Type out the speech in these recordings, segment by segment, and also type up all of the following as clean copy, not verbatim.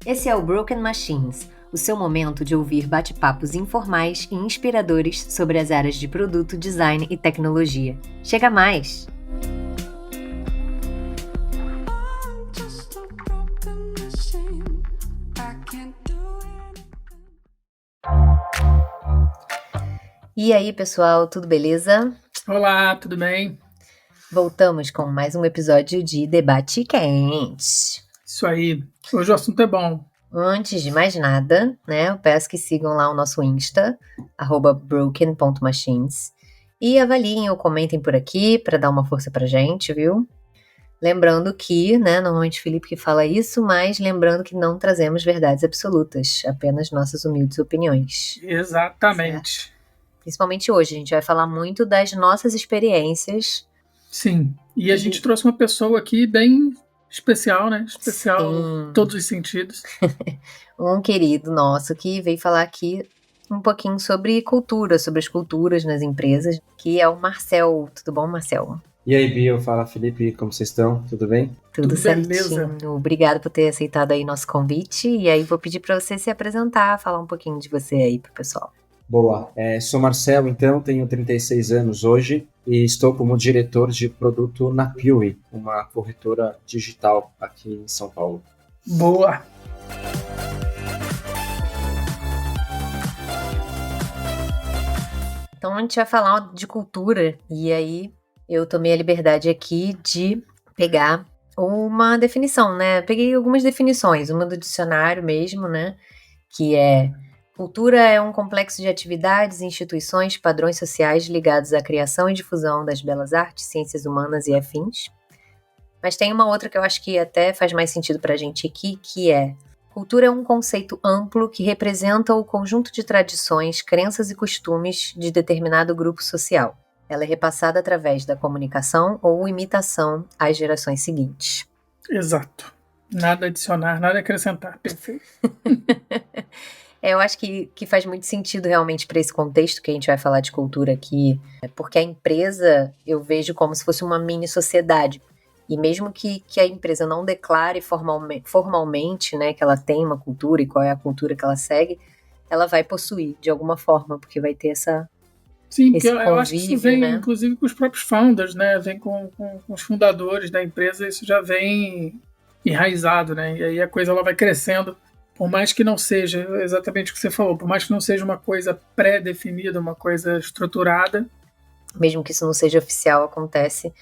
Esse é o Broken Machines, o seu momento de ouvir bate-papos informais e inspiradores sobre as áreas de produto, design e tecnologia. Chega mais! E aí, pessoal, tudo beleza? Olá, tudo bem? Voltamos com mais um episódio de Debate Quente. Isso aí. Hoje o assunto é bom. Antes de mais nada, né, eu peço que sigam lá o nosso Insta, @broken.machines, e avaliem ou comentem por aqui para dar uma força pra gente, viu? Lembrando que, né, normalmente o Felipe que fala isso, mas lembrando que não trazemos verdades absolutas, apenas nossas humildes opiniões. Exatamente. Certo? Principalmente hoje, a gente vai falar muito das nossas experiências. Sim. E a gente trouxe uma pessoa aqui bem especial, né? Especial em todos os sentidos. Um querido nosso que veio falar aqui um pouquinho sobre cultura, sobre as culturas nas empresas, que é o Marcel. Tudo bom, Marcel? E aí, Bio, fala Felipe, como vocês estão? Tudo bem? Tudo certinho. Beleza. Obrigado por ter aceitado aí nosso convite. E aí vou pedir para você se apresentar, falar um pouquinho de você aí pro pessoal. Boa. Sou Marcelo, então, tenho 36 anos hoje e estou como diretor de produto na Piuí, uma corretora digital aqui em São Paulo. Boa. Então a gente vai falar de cultura e aí eu tomei a liberdade aqui de pegar uma definição, né? Peguei algumas definições, uma do dicionário mesmo, né? Que é: cultura é um complexo de atividades, instituições, padrões sociais ligados à criação e difusão das belas artes, ciências humanas e afins. Mas tem uma outra que eu acho que até faz mais sentido pra gente aqui, que é: cultura é um conceito amplo que representa o conjunto de tradições, crenças e costumes de determinado grupo social. Ela é repassada através da comunicação ou imitação às gerações seguintes. Exato. Nada a adicionar, nada a acrescentar. Perfeito. Eu acho que faz muito sentido realmente para esse contexto que a gente vai falar de cultura aqui, porque a empresa eu vejo como se fosse uma mini sociedade. E mesmo que a empresa não declare formalmente, né, que ela tem uma cultura e qual é a cultura que ela segue, ela vai possuir de alguma forma, porque vai ter essa. Sim, porque eu acho que isso vem, né? inclusive, com os próprios founders, né? Vem com os fundadores da empresa, isso já vem enraizado, né? E aí a coisa ela vai crescendo, por mais que não seja exatamente o que você falou, por mais que não seja uma coisa pré-definida, uma coisa estruturada. Mesmo que isso não seja oficial, acontece.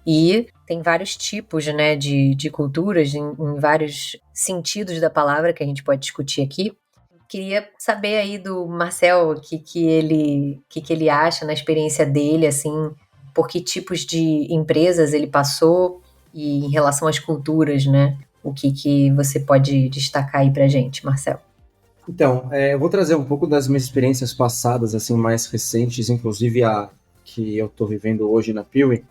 E tem vários tipos, né, de culturas, em vários sentidos da palavra que a gente pode discutir aqui. Queria saber aí do Marcel o que ele acha na experiência dele, assim, por que tipos de empresas ele passou e em relação às culturas, né? O que você pode destacar aí pra gente, Marcel? Então, eu vou trazer um pouco das minhas experiências passadas, assim, mais recentes, inclusive a que eu estou vivendo hoje na Piuí.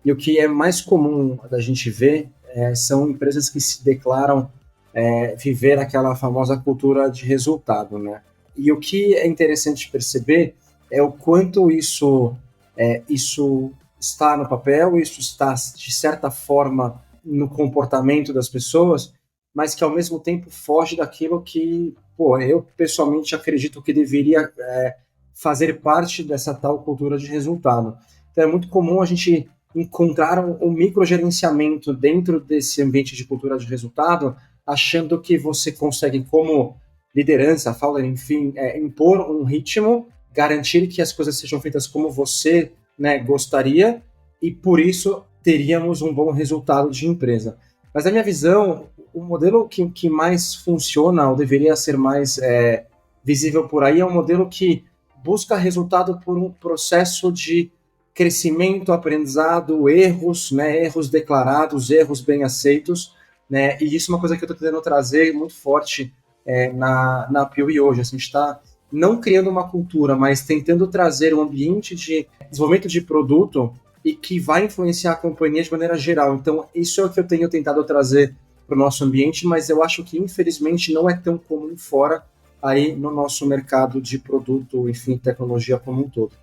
E o que é mais comum da gente ver são empresas que se declaram viver aquela famosa cultura de resultado, né? E o que é interessante perceber é o quanto isso está no papel, isso está, de certa forma, no comportamento das pessoas, mas que, ao mesmo tempo, foge daquilo que, eu pessoalmente acredito que deveria fazer parte dessa tal cultura de resultado. Então, é muito comum a gente encontrar um microgerenciamento dentro desse ambiente de cultura de resultado, achando que você consegue, como liderança, founder, enfim, impor um ritmo, garantir que as coisas sejam feitas como você, né, gostaria, e por isso teríamos um bom resultado de empresa. Mas na minha visão, o modelo que mais funciona, ou deveria ser mais visível por aí, é um modelo que busca resultado por um processo de crescimento, aprendizado, erros, né, erros declarados, erros bem aceitos, né, e isso é uma coisa que eu estou tentando trazer muito forte na Piuí hoje. Assim, a gente está não criando uma cultura, mas tentando trazer um ambiente de desenvolvimento de produto e que vai influenciar a companhia de maneira geral. Então, isso é o que eu tenho tentado trazer para o nosso ambiente, mas eu acho que, infelizmente, não é tão comum fora aí no nosso mercado de produto, enfim, tecnologia como um todo.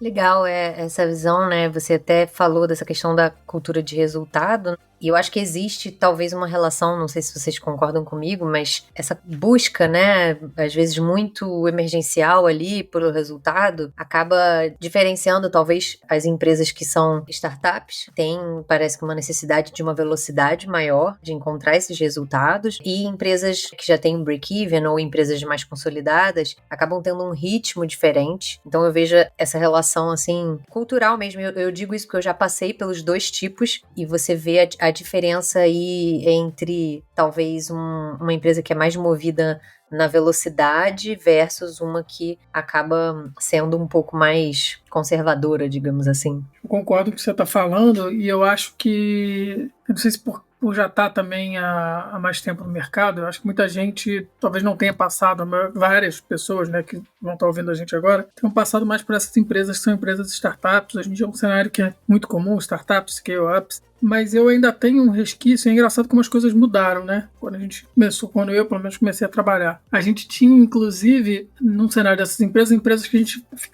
Legal essa visão, né? Você até falou dessa questão da cultura de resultado. E eu acho que existe talvez uma relação, não sei se vocês concordam comigo, mas essa busca, né, às vezes muito emergencial ali pelo resultado, acaba diferenciando talvez as empresas que são startups, tem, parece que uma necessidade de uma velocidade maior de encontrar esses resultados, e empresas que já têm um break-even ou empresas mais consolidadas acabam tendo um ritmo diferente. Então eu vejo essa relação assim cultural mesmo. Eu digo isso porque eu já passei pelos dois tipos e você vê a diferença aí entre talvez uma empresa que é mais movida na velocidade versus uma que acaba sendo um pouco mais conservadora, digamos assim. Eu concordo com o que você está falando e eu acho que, eu não sei se por já estar também há mais tempo no mercado, eu acho que muita gente talvez não tenha passado, várias pessoas, né, que vão estar ouvindo a gente agora, tenham passado mais por essas empresas que são empresas startups. Hoje em dia é um cenário que é muito comum, startups, scale-ups, mas eu ainda tenho um resquício. É engraçado como as coisas mudaram, né? Quando eu pelo menos comecei a trabalhar. A gente tinha, inclusive, num cenário dessas empresas que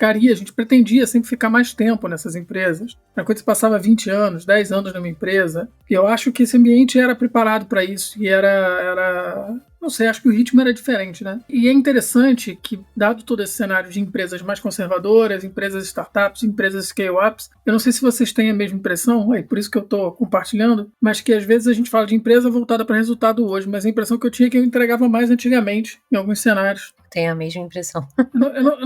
a gente pretendia sempre ficar mais tempo nessas empresas. Era coisa que passava 20 anos, 10 anos numa empresa. E eu acho que esse ambiente era preparado para isso. E não sei, acho que o ritmo era diferente, né? E é interessante que, dado todo esse cenário de empresas mais conservadoras, empresas startups, empresas scale-ups, eu não sei se vocês têm a mesma impressão, é por isso que eu estou compartilhando, mas que às vezes a gente fala de empresa voltada para resultado hoje, mas a impressão que eu tinha é que eu entregava mais antigamente em alguns cenários. Tenho a mesma impressão. Eu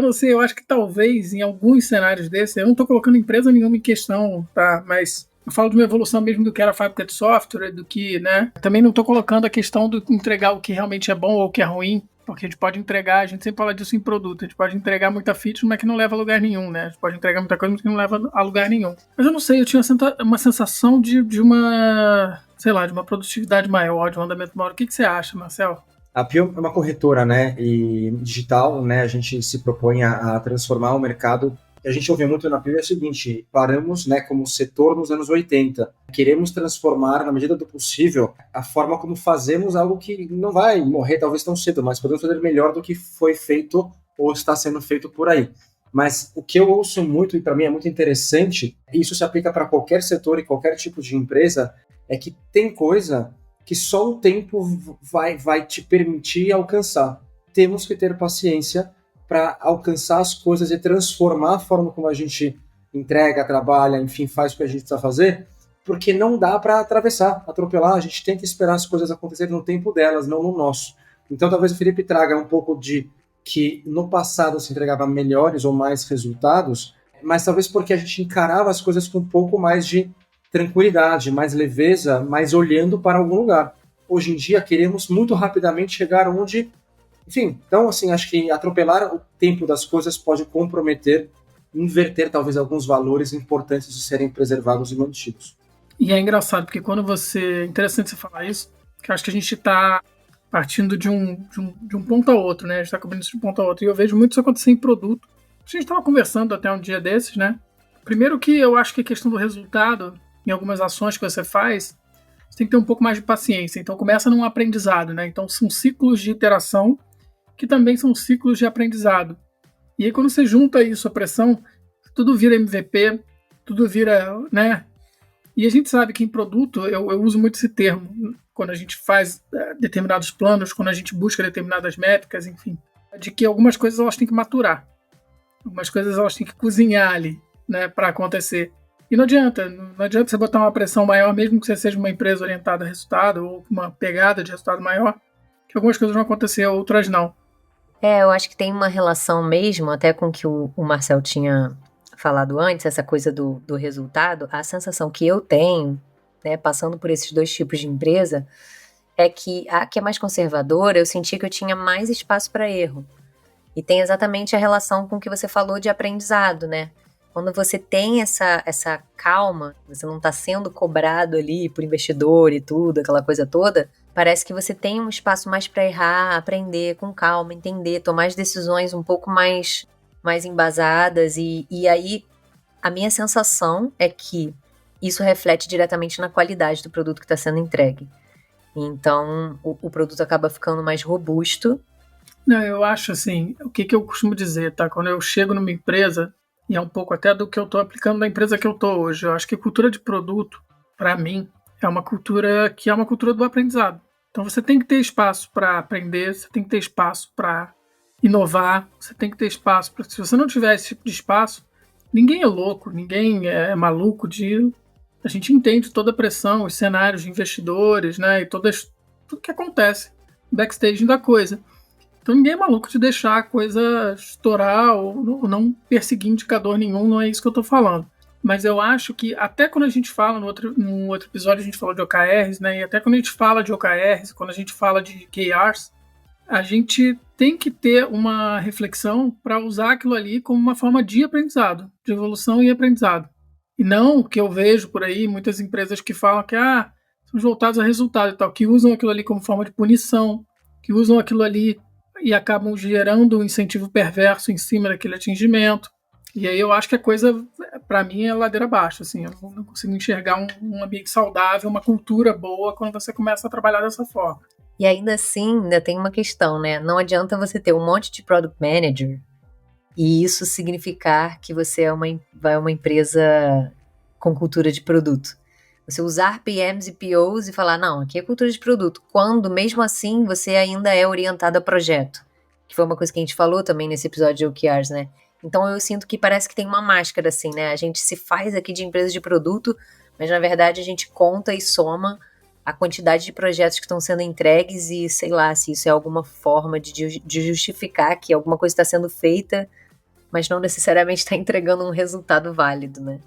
não sei, eu acho que talvez em alguns cenários desses, eu não estou colocando empresa nenhuma em questão, tá? Mas eu falo de uma evolução mesmo do que era a fábrica de software, do que, né? Também não estou colocando a questão de entregar o que realmente é bom ou o que é ruim, porque a gente pode entregar, a gente sempre fala disso em produto, a gente pode entregar muita feature, mas que não leva a lugar nenhum, né? A gente pode entregar muita coisa, mas que não leva a lugar nenhum. Mas eu não sei, eu tinha uma sensação de uma, sei lá, de uma produtividade maior, de um andamento maior. O que você acha, Marcel? A Pio é uma corretora, né, e digital, né, a gente se propõe a transformar o mercado. A gente ouve muito na Pio é o seguinte: paramos, né, como setor nos anos 80. Queremos transformar, na medida do possível, a forma como fazemos algo que não vai morrer talvez tão cedo, mas podemos fazer melhor do que foi feito ou está sendo feito por aí. Mas o que eu ouço muito, e para mim é muito interessante, e isso se aplica para qualquer setor e qualquer tipo de empresa, é que tem coisa que só o tempo vai te permitir alcançar. Temos que ter paciência para alcançar as coisas e transformar a forma como a gente entrega, trabalha, enfim, faz o que a gente precisa fazer, porque não dá para atropelar. A gente tem que esperar as coisas acontecerem no tempo delas, não no nosso. Então talvez o Felipe traga um pouco de que no passado se entregava melhores ou mais resultados, mas talvez porque a gente encarava as coisas com um pouco mais de tranquilidade, mais leveza, mais olhando para algum lugar. Hoje em dia queremos muito rapidamente chegar onde, enfim, então assim, acho que atropelar o tempo das coisas pode comprometer, inverter talvez alguns valores importantes de serem preservados e mantidos. E é engraçado, porque é interessante você falar isso, que eu acho que a gente está partindo de um ponto a outro, né? A gente está cobrindo isso de um ponto a outro. E eu vejo muito isso acontecer em produto. A gente estava conversando até um dia desses, né? Primeiro que eu acho que a questão do resultado, em algumas ações que você faz, você tem que ter um pouco mais de paciência. Então começa num aprendizado, né? Então são ciclos de iteração que também são ciclos de aprendizado. E aí quando você junta isso à pressão, tudo vira MVP, tudo vira, né? E a gente sabe que em produto, eu uso muito esse termo, quando a gente faz determinados planos, quando a gente busca determinadas métricas, enfim, de que algumas coisas elas têm que maturar. Algumas coisas elas têm que cozinhar ali, né, para acontecer. E não adianta você botar uma pressão maior, mesmo que você seja uma empresa orientada a resultado ou uma pegada de resultado maior, que algumas coisas vão acontecer, outras não. Eu acho que tem uma relação mesmo, até com o que o Marcel tinha falado antes, essa coisa do resultado. A sensação que eu tenho, né, passando por esses dois tipos de empresa, é que a que é mais conservadora, eu senti que eu tinha mais espaço para erro. E tem exatamente a relação com o que você falou de aprendizado, né? Quando você tem essa calma, você não está sendo cobrado ali por investidor e tudo, aquela coisa toda, parece que você tem um espaço mais para errar, aprender com calma, entender, tomar as decisões um pouco mais embasadas. E aí, a minha sensação é que isso reflete diretamente na qualidade do produto que está sendo entregue. Então, o produto acaba ficando mais robusto. Não, eu acho assim, o que eu costumo dizer, tá? Quando eu chego numa empresa, e é um pouco até do que eu estou aplicando na empresa que eu estou hoje, eu acho que cultura de produto para mim, é uma cultura que é uma cultura do aprendizado. Então você tem que ter espaço para aprender, você tem que ter espaço para inovar, você tem que ter espaço para... Se você não tiver esse tipo de espaço, ninguém é louco, ninguém é maluco de... A gente entende toda a pressão, os cenários de investidores, né, e tudo que acontece backstage da coisa. Então ninguém é maluco de deixar a coisa estourar ou não perseguir indicador nenhum, não é isso que eu estou falando. Mas eu acho que até quando a gente fala, no outro episódio a gente falou de OKRs, né? E até quando a gente fala de OKRs, quando a gente fala de KRs, a gente tem que ter uma reflexão para usar aquilo ali como uma forma de aprendizado, de evolução e aprendizado. E não o que eu vejo por aí, muitas empresas que falam que são voltados a resultado e tal, que usam aquilo ali como forma de punição, que usam aquilo ali e acabam gerando um incentivo perverso em cima daquele atingimento. E aí eu acho que a coisa, para mim, é ladeira abaixo. Assim, eu não consigo enxergar um ambiente saudável, uma cultura boa quando você começa a trabalhar dessa forma. E ainda assim, ainda tem uma questão, né? Não adianta você ter um monte de product manager e isso significar que você é uma empresa com cultura de produto. Você usar PMs e POs e falar, não, aqui é cultura de produto, quando mesmo assim você ainda é orientado a projeto. Que foi uma coisa que a gente falou também nesse episódio de OKRs, né? Então eu sinto que parece que tem uma máscara assim, né? A gente se faz aqui de empresa de produto, mas na verdade a gente conta e soma a quantidade de projetos que estão sendo entregues e sei lá se isso é alguma forma de justificar que alguma coisa está sendo feita, mas não necessariamente está entregando um resultado válido, né?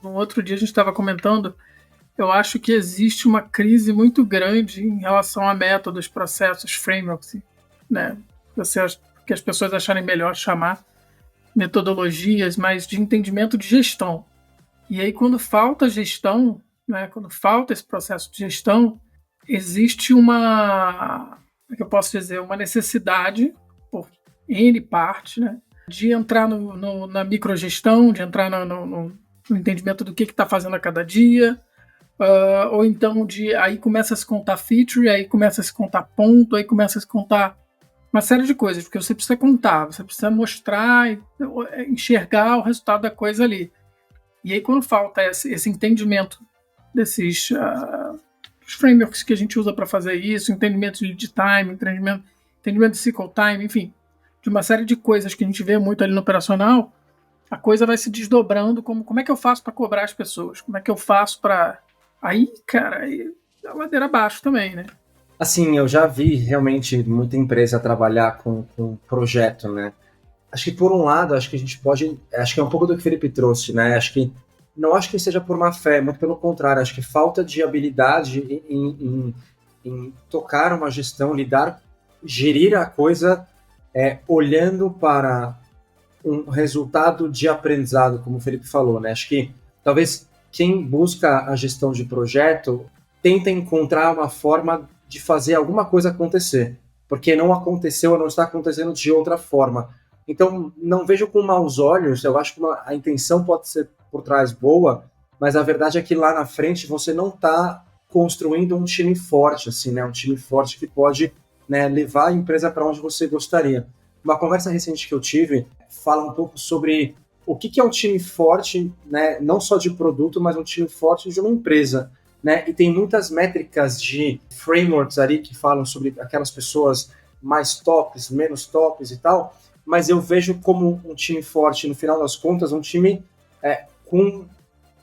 No outro dia a gente estava comentando, eu acho que existe uma crise muito grande em relação a métodos, processos, frameworks, né? Que as pessoas acharem melhor chamar metodologias, mas de entendimento de gestão. E aí, quando falta gestão, né, quando falta esse processo de gestão, existe uma necessidade, por N parte, né, de entrar na microgestão, de entrar no entendimento do que está fazendo a cada dia, ou então aí começa a se contar feature, aí começa a se contar ponto, aí começa a se contar uma série de coisas, porque você precisa contar, você precisa mostrar, enxergar o resultado da coisa ali. E aí quando falta esse entendimento desses frameworks que a gente usa para fazer isso, entendimento de lead time, entendimento de cycle time, enfim, de uma série de coisas que a gente vê muito ali no operacional, a coisa vai se desdobrando, como é que eu faço para cobrar as pessoas? Como é que eu faço para... Aí, cara, aí é a ladeira abaixo também, né? Assim, eu já vi realmente muita empresa trabalhar com projeto, né? Acho que por um lado, acho que a gente pode... Acho que é um pouco do que o Felipe trouxe, né? Não acho que seja por má fé, muito pelo contrário. Acho que falta de habilidade em tocar uma gestão, gerir a coisa olhando para um resultado de aprendizado, como o Felipe falou, né? Acho que talvez quem busca a gestão de projeto tenta encontrar uma forma de fazer alguma coisa acontecer, porque não aconteceu ou não está acontecendo de outra forma. Então, não vejo com maus olhos, eu acho que a intenção pode ser por trás boa, mas a verdade é que lá na frente você não está construindo um time forte, assim, né? Um time forte que pode, né, levar a empresa para onde você gostaria. Uma conversa recente que eu tive fala um pouco sobre o que é um time forte, né? Não só de produto, mas um time forte de uma empresa. Né? E tem muitas métricas de frameworks ali que falam sobre aquelas pessoas mais tops, menos tops e tal, mas eu vejo como um time forte, no final das contas, um time com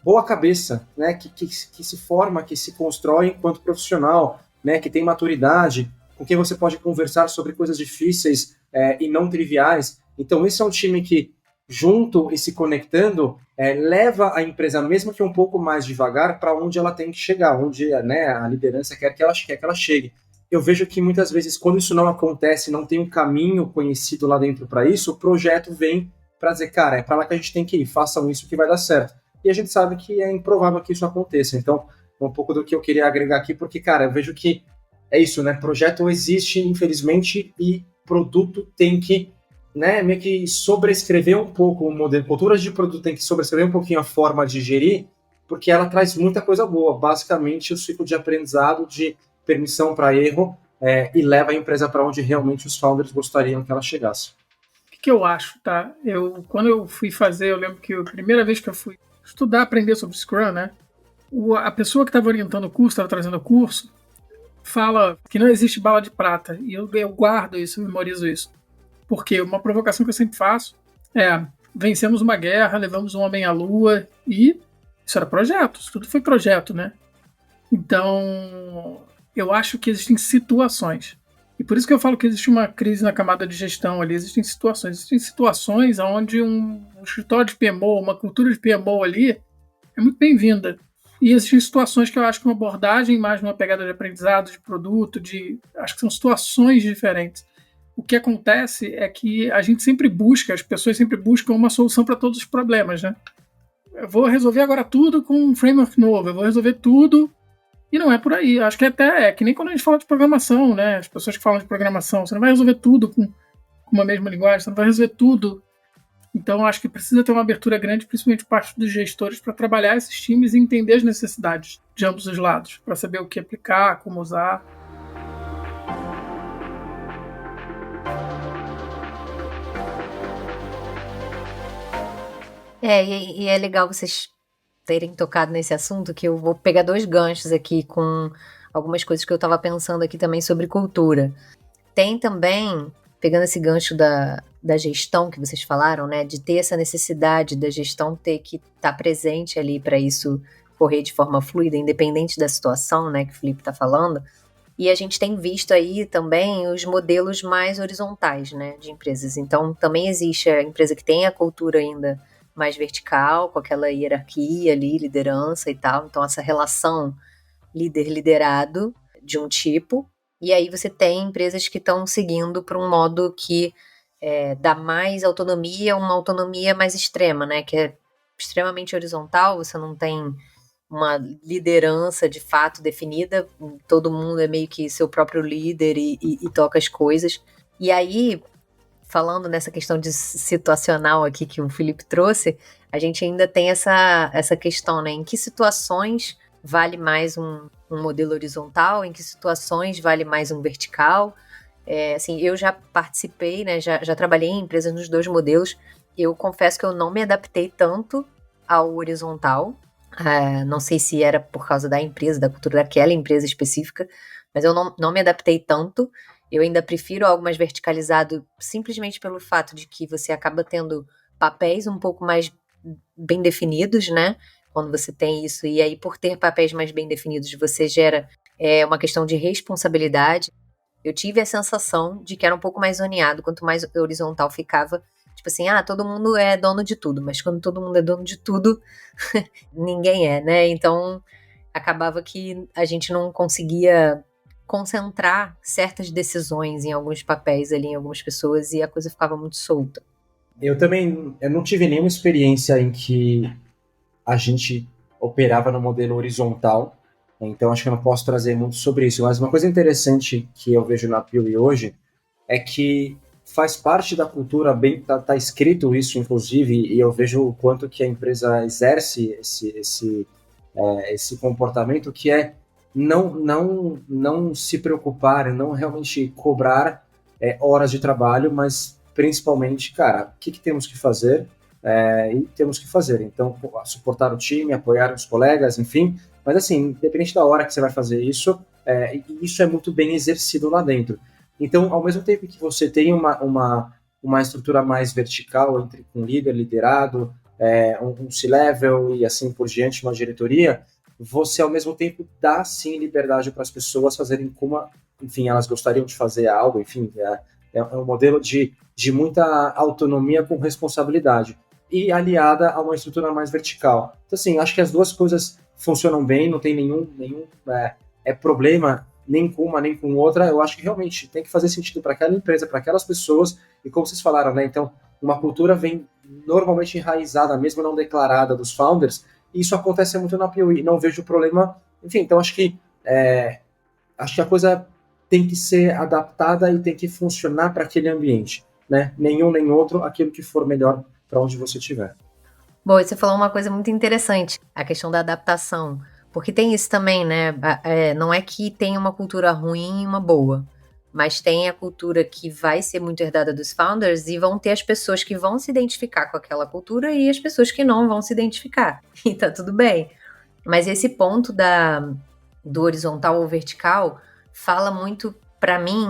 boa cabeça, né? que se forma, que se constrói enquanto profissional, né? Que tem maturidade, com quem você pode conversar sobre coisas difíceis e não triviais. Então esse é um time que, junto e se conectando, leva a empresa, mesmo que um pouco mais devagar, para onde ela tem que chegar, onde, né, a liderança quer que ela chegue. Eu vejo que muitas vezes, quando isso não acontece, não tem um caminho conhecido lá dentro para isso, o projeto vem para dizer, cara, é para lá que a gente tem que ir, façam isso que vai dar certo. E a gente sabe que é improvável que isso aconteça. Então, um pouco do que eu queria agregar aqui, porque, cara, eu vejo que é isso, né? Projeto existe, infelizmente, e produto tem que, né, meio que sobrescrever um pouco o modelo. Culturas de produto tem que sobrescrever um pouquinho a forma de gerir, porque ela traz muita coisa boa. Basicamente, o ciclo de aprendizado, de permissão para erro, e leva a empresa para onde realmente os founders gostariam que ela chegasse. O que eu acho, tá? Quando eu fui fazer, eu lembro que a primeira vez que eu fui estudar, aprender sobre Scrum, né? A pessoa que estava orientando o curso, estava trazendo o curso, fala que não existe bala de prata. E eu guardo isso, eu memorizo isso. Porque uma provocação que eu sempre faço é: vencemos uma guerra, levamos um homem à lua, e isso era projeto, isso tudo foi projeto, né? Então, eu acho que existem situações. E por isso que eu falo que existe uma crise na camada de gestão ali. Existem situações onde um escritório de PMO, uma cultura de PMO ali é muito bem-vinda. E existem situações que eu acho que uma abordagem mais numa pegada de aprendizado, de produto, acho que são situações diferentes. O que acontece é que a gente sempre busca, as pessoas sempre buscam uma solução para todos os problemas, né? Eu vou resolver agora tudo com um framework novo, eu vou resolver tudo, e não é por aí. Acho que até é que nem quando a gente fala de programação, né? As pessoas que falam de programação, você não vai resolver tudo com uma mesma linguagem, você não vai resolver tudo. Então, acho que precisa ter uma abertura grande, principalmente por parte dos gestores, para trabalhar esses times e entender as necessidades de ambos os lados, para saber o que aplicar, como usar. E é legal vocês terem tocado nesse assunto, que eu vou pegar 2 ganchos aqui com algumas coisas que eu estava pensando aqui também sobre cultura. Tem também, pegando esse gancho da gestão que vocês falaram, né, de ter essa necessidade da gestão ter que estar presente ali para isso correr de forma fluida, independente da situação, né, que o Felipe está falando. E a gente tem visto aí também os modelos mais horizontais, né, de empresas. Então, também existe a empresa que tem a cultura ainda mais vertical, com aquela hierarquia ali, liderança e tal. Então, essa relação líder-liderado de um tipo. E aí você tem empresas que estão seguindo para um modo que dá mais autonomia, uma autonomia mais extrema, né? Que é extremamente horizontal, você não tem uma liderança de fato definida, todo mundo é meio que seu próprio líder e toca as coisas. E aí, falando nessa questão de situacional aqui que o Felipe trouxe, a gente ainda tem essa questão, né? Em que situações vale mais um modelo horizontal, em que situações vale mais um vertical? Assim, eu já participei, né? Já trabalhei em empresas nos 2 modelos. Eu confesso que eu não me adaptei tanto ao horizontal. Não sei se era por causa da empresa, da cultura daquela empresa específica, mas eu não me adaptei tanto. Eu ainda prefiro algo mais verticalizado, simplesmente pelo fato de que você acaba tendo papéis um pouco mais bem definidos, né? Quando você tem isso, e aí por ter papéis mais bem definidos, você gera uma questão de responsabilidade. Eu tive a sensação de que era um pouco mais zoneado, quanto mais horizontal ficava. Tipo assim, todo mundo é dono de tudo, mas quando todo mundo é dono de tudo, ninguém é, né? Então, acabava que a gente não conseguia concentrar certas decisões em alguns papéis ali, em algumas pessoas, e a coisa ficava muito solta. Eu não tive nenhuma experiência em que a gente operava no modelo horizontal, então acho que eu não posso trazer muito sobre isso, mas uma coisa interessante que eu vejo na Piuí hoje é que faz parte da cultura, bem tá escrito isso inclusive, e eu vejo o quanto que a empresa exerce esse comportamento, que é não se preocupar, não realmente cobrar horas de trabalho, mas principalmente, cara, o que temos que fazer? E temos que fazer. Então, suportar o time, apoiar os colegas, enfim. Mas, assim, independente da hora que você vai fazer isso, isso é muito bem exercido lá dentro. Então, ao mesmo tempo que você tem uma estrutura mais vertical, entre um líder, liderado, um C-level e assim por diante, uma diretoria, você, ao mesmo tempo, dá, sim, liberdade para as pessoas fazerem como, enfim, elas gostariam de fazer algo, enfim, é um modelo de muita autonomia com responsabilidade e aliada a uma estrutura mais vertical. Então, assim, acho que as 2 coisas funcionam bem, não tem nenhum problema nem com uma nem com outra. Eu acho que realmente tem que fazer sentido para aquela empresa, para aquelas pessoas, e como vocês falaram, né? Então, uma cultura vem normalmente enraizada, mesmo não declarada, dos founders, e isso acontece muito na Piuí, não vejo problema. Enfim, então acho que a coisa tem que ser adaptada e tem que funcionar para aquele ambiente, né? Nenhum nem outro, aquilo que for melhor para onde você estiver. Bom, você falou uma coisa muito interessante, a questão da adaptação. Porque tem isso também, né? Não é que tem uma cultura ruim e uma boa, mas tem a cultura que vai ser muito herdada dos founders e vão ter as pessoas que vão se identificar com aquela cultura e as pessoas que não vão se identificar. E tá tudo bem. Mas esse ponto do horizontal ou vertical fala muito, para mim,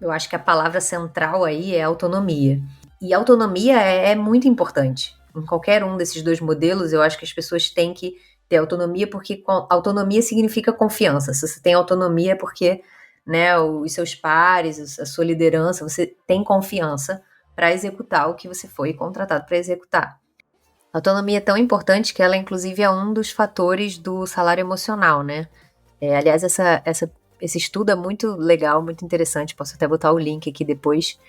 eu acho que a palavra central aí é autonomia. E autonomia é muito importante. Em qualquer um desses dois modelos, eu acho que as pessoas têm que ter autonomia, porque autonomia significa confiança. Se você tem autonomia é porque, né, os seus pares, a sua liderança, você tem confiança para executar o que você foi contratado para executar. A autonomia é tão importante que ela, inclusive, é um dos fatores do salário emocional, né? Aliás, esse estudo é muito legal, muito interessante, posso até botar o link aqui depois,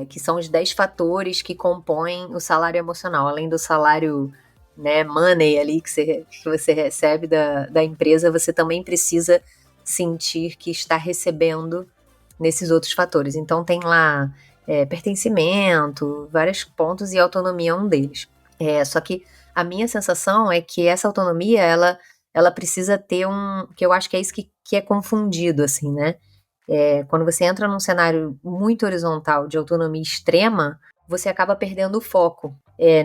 que são os 10 fatores que compõem o salário emocional, além do salário, né, money ali que você recebe da empresa, você também precisa sentir que está recebendo nesses outros fatores. Então tem lá pertencimento, vários pontos, e autonomia é um deles. Só que a minha sensação é que essa autonomia, ela precisa ter que eu acho que é isso que é confundido, assim, né? Quando você entra num cenário muito horizontal de autonomia extrema, você acaba perdendo o foco,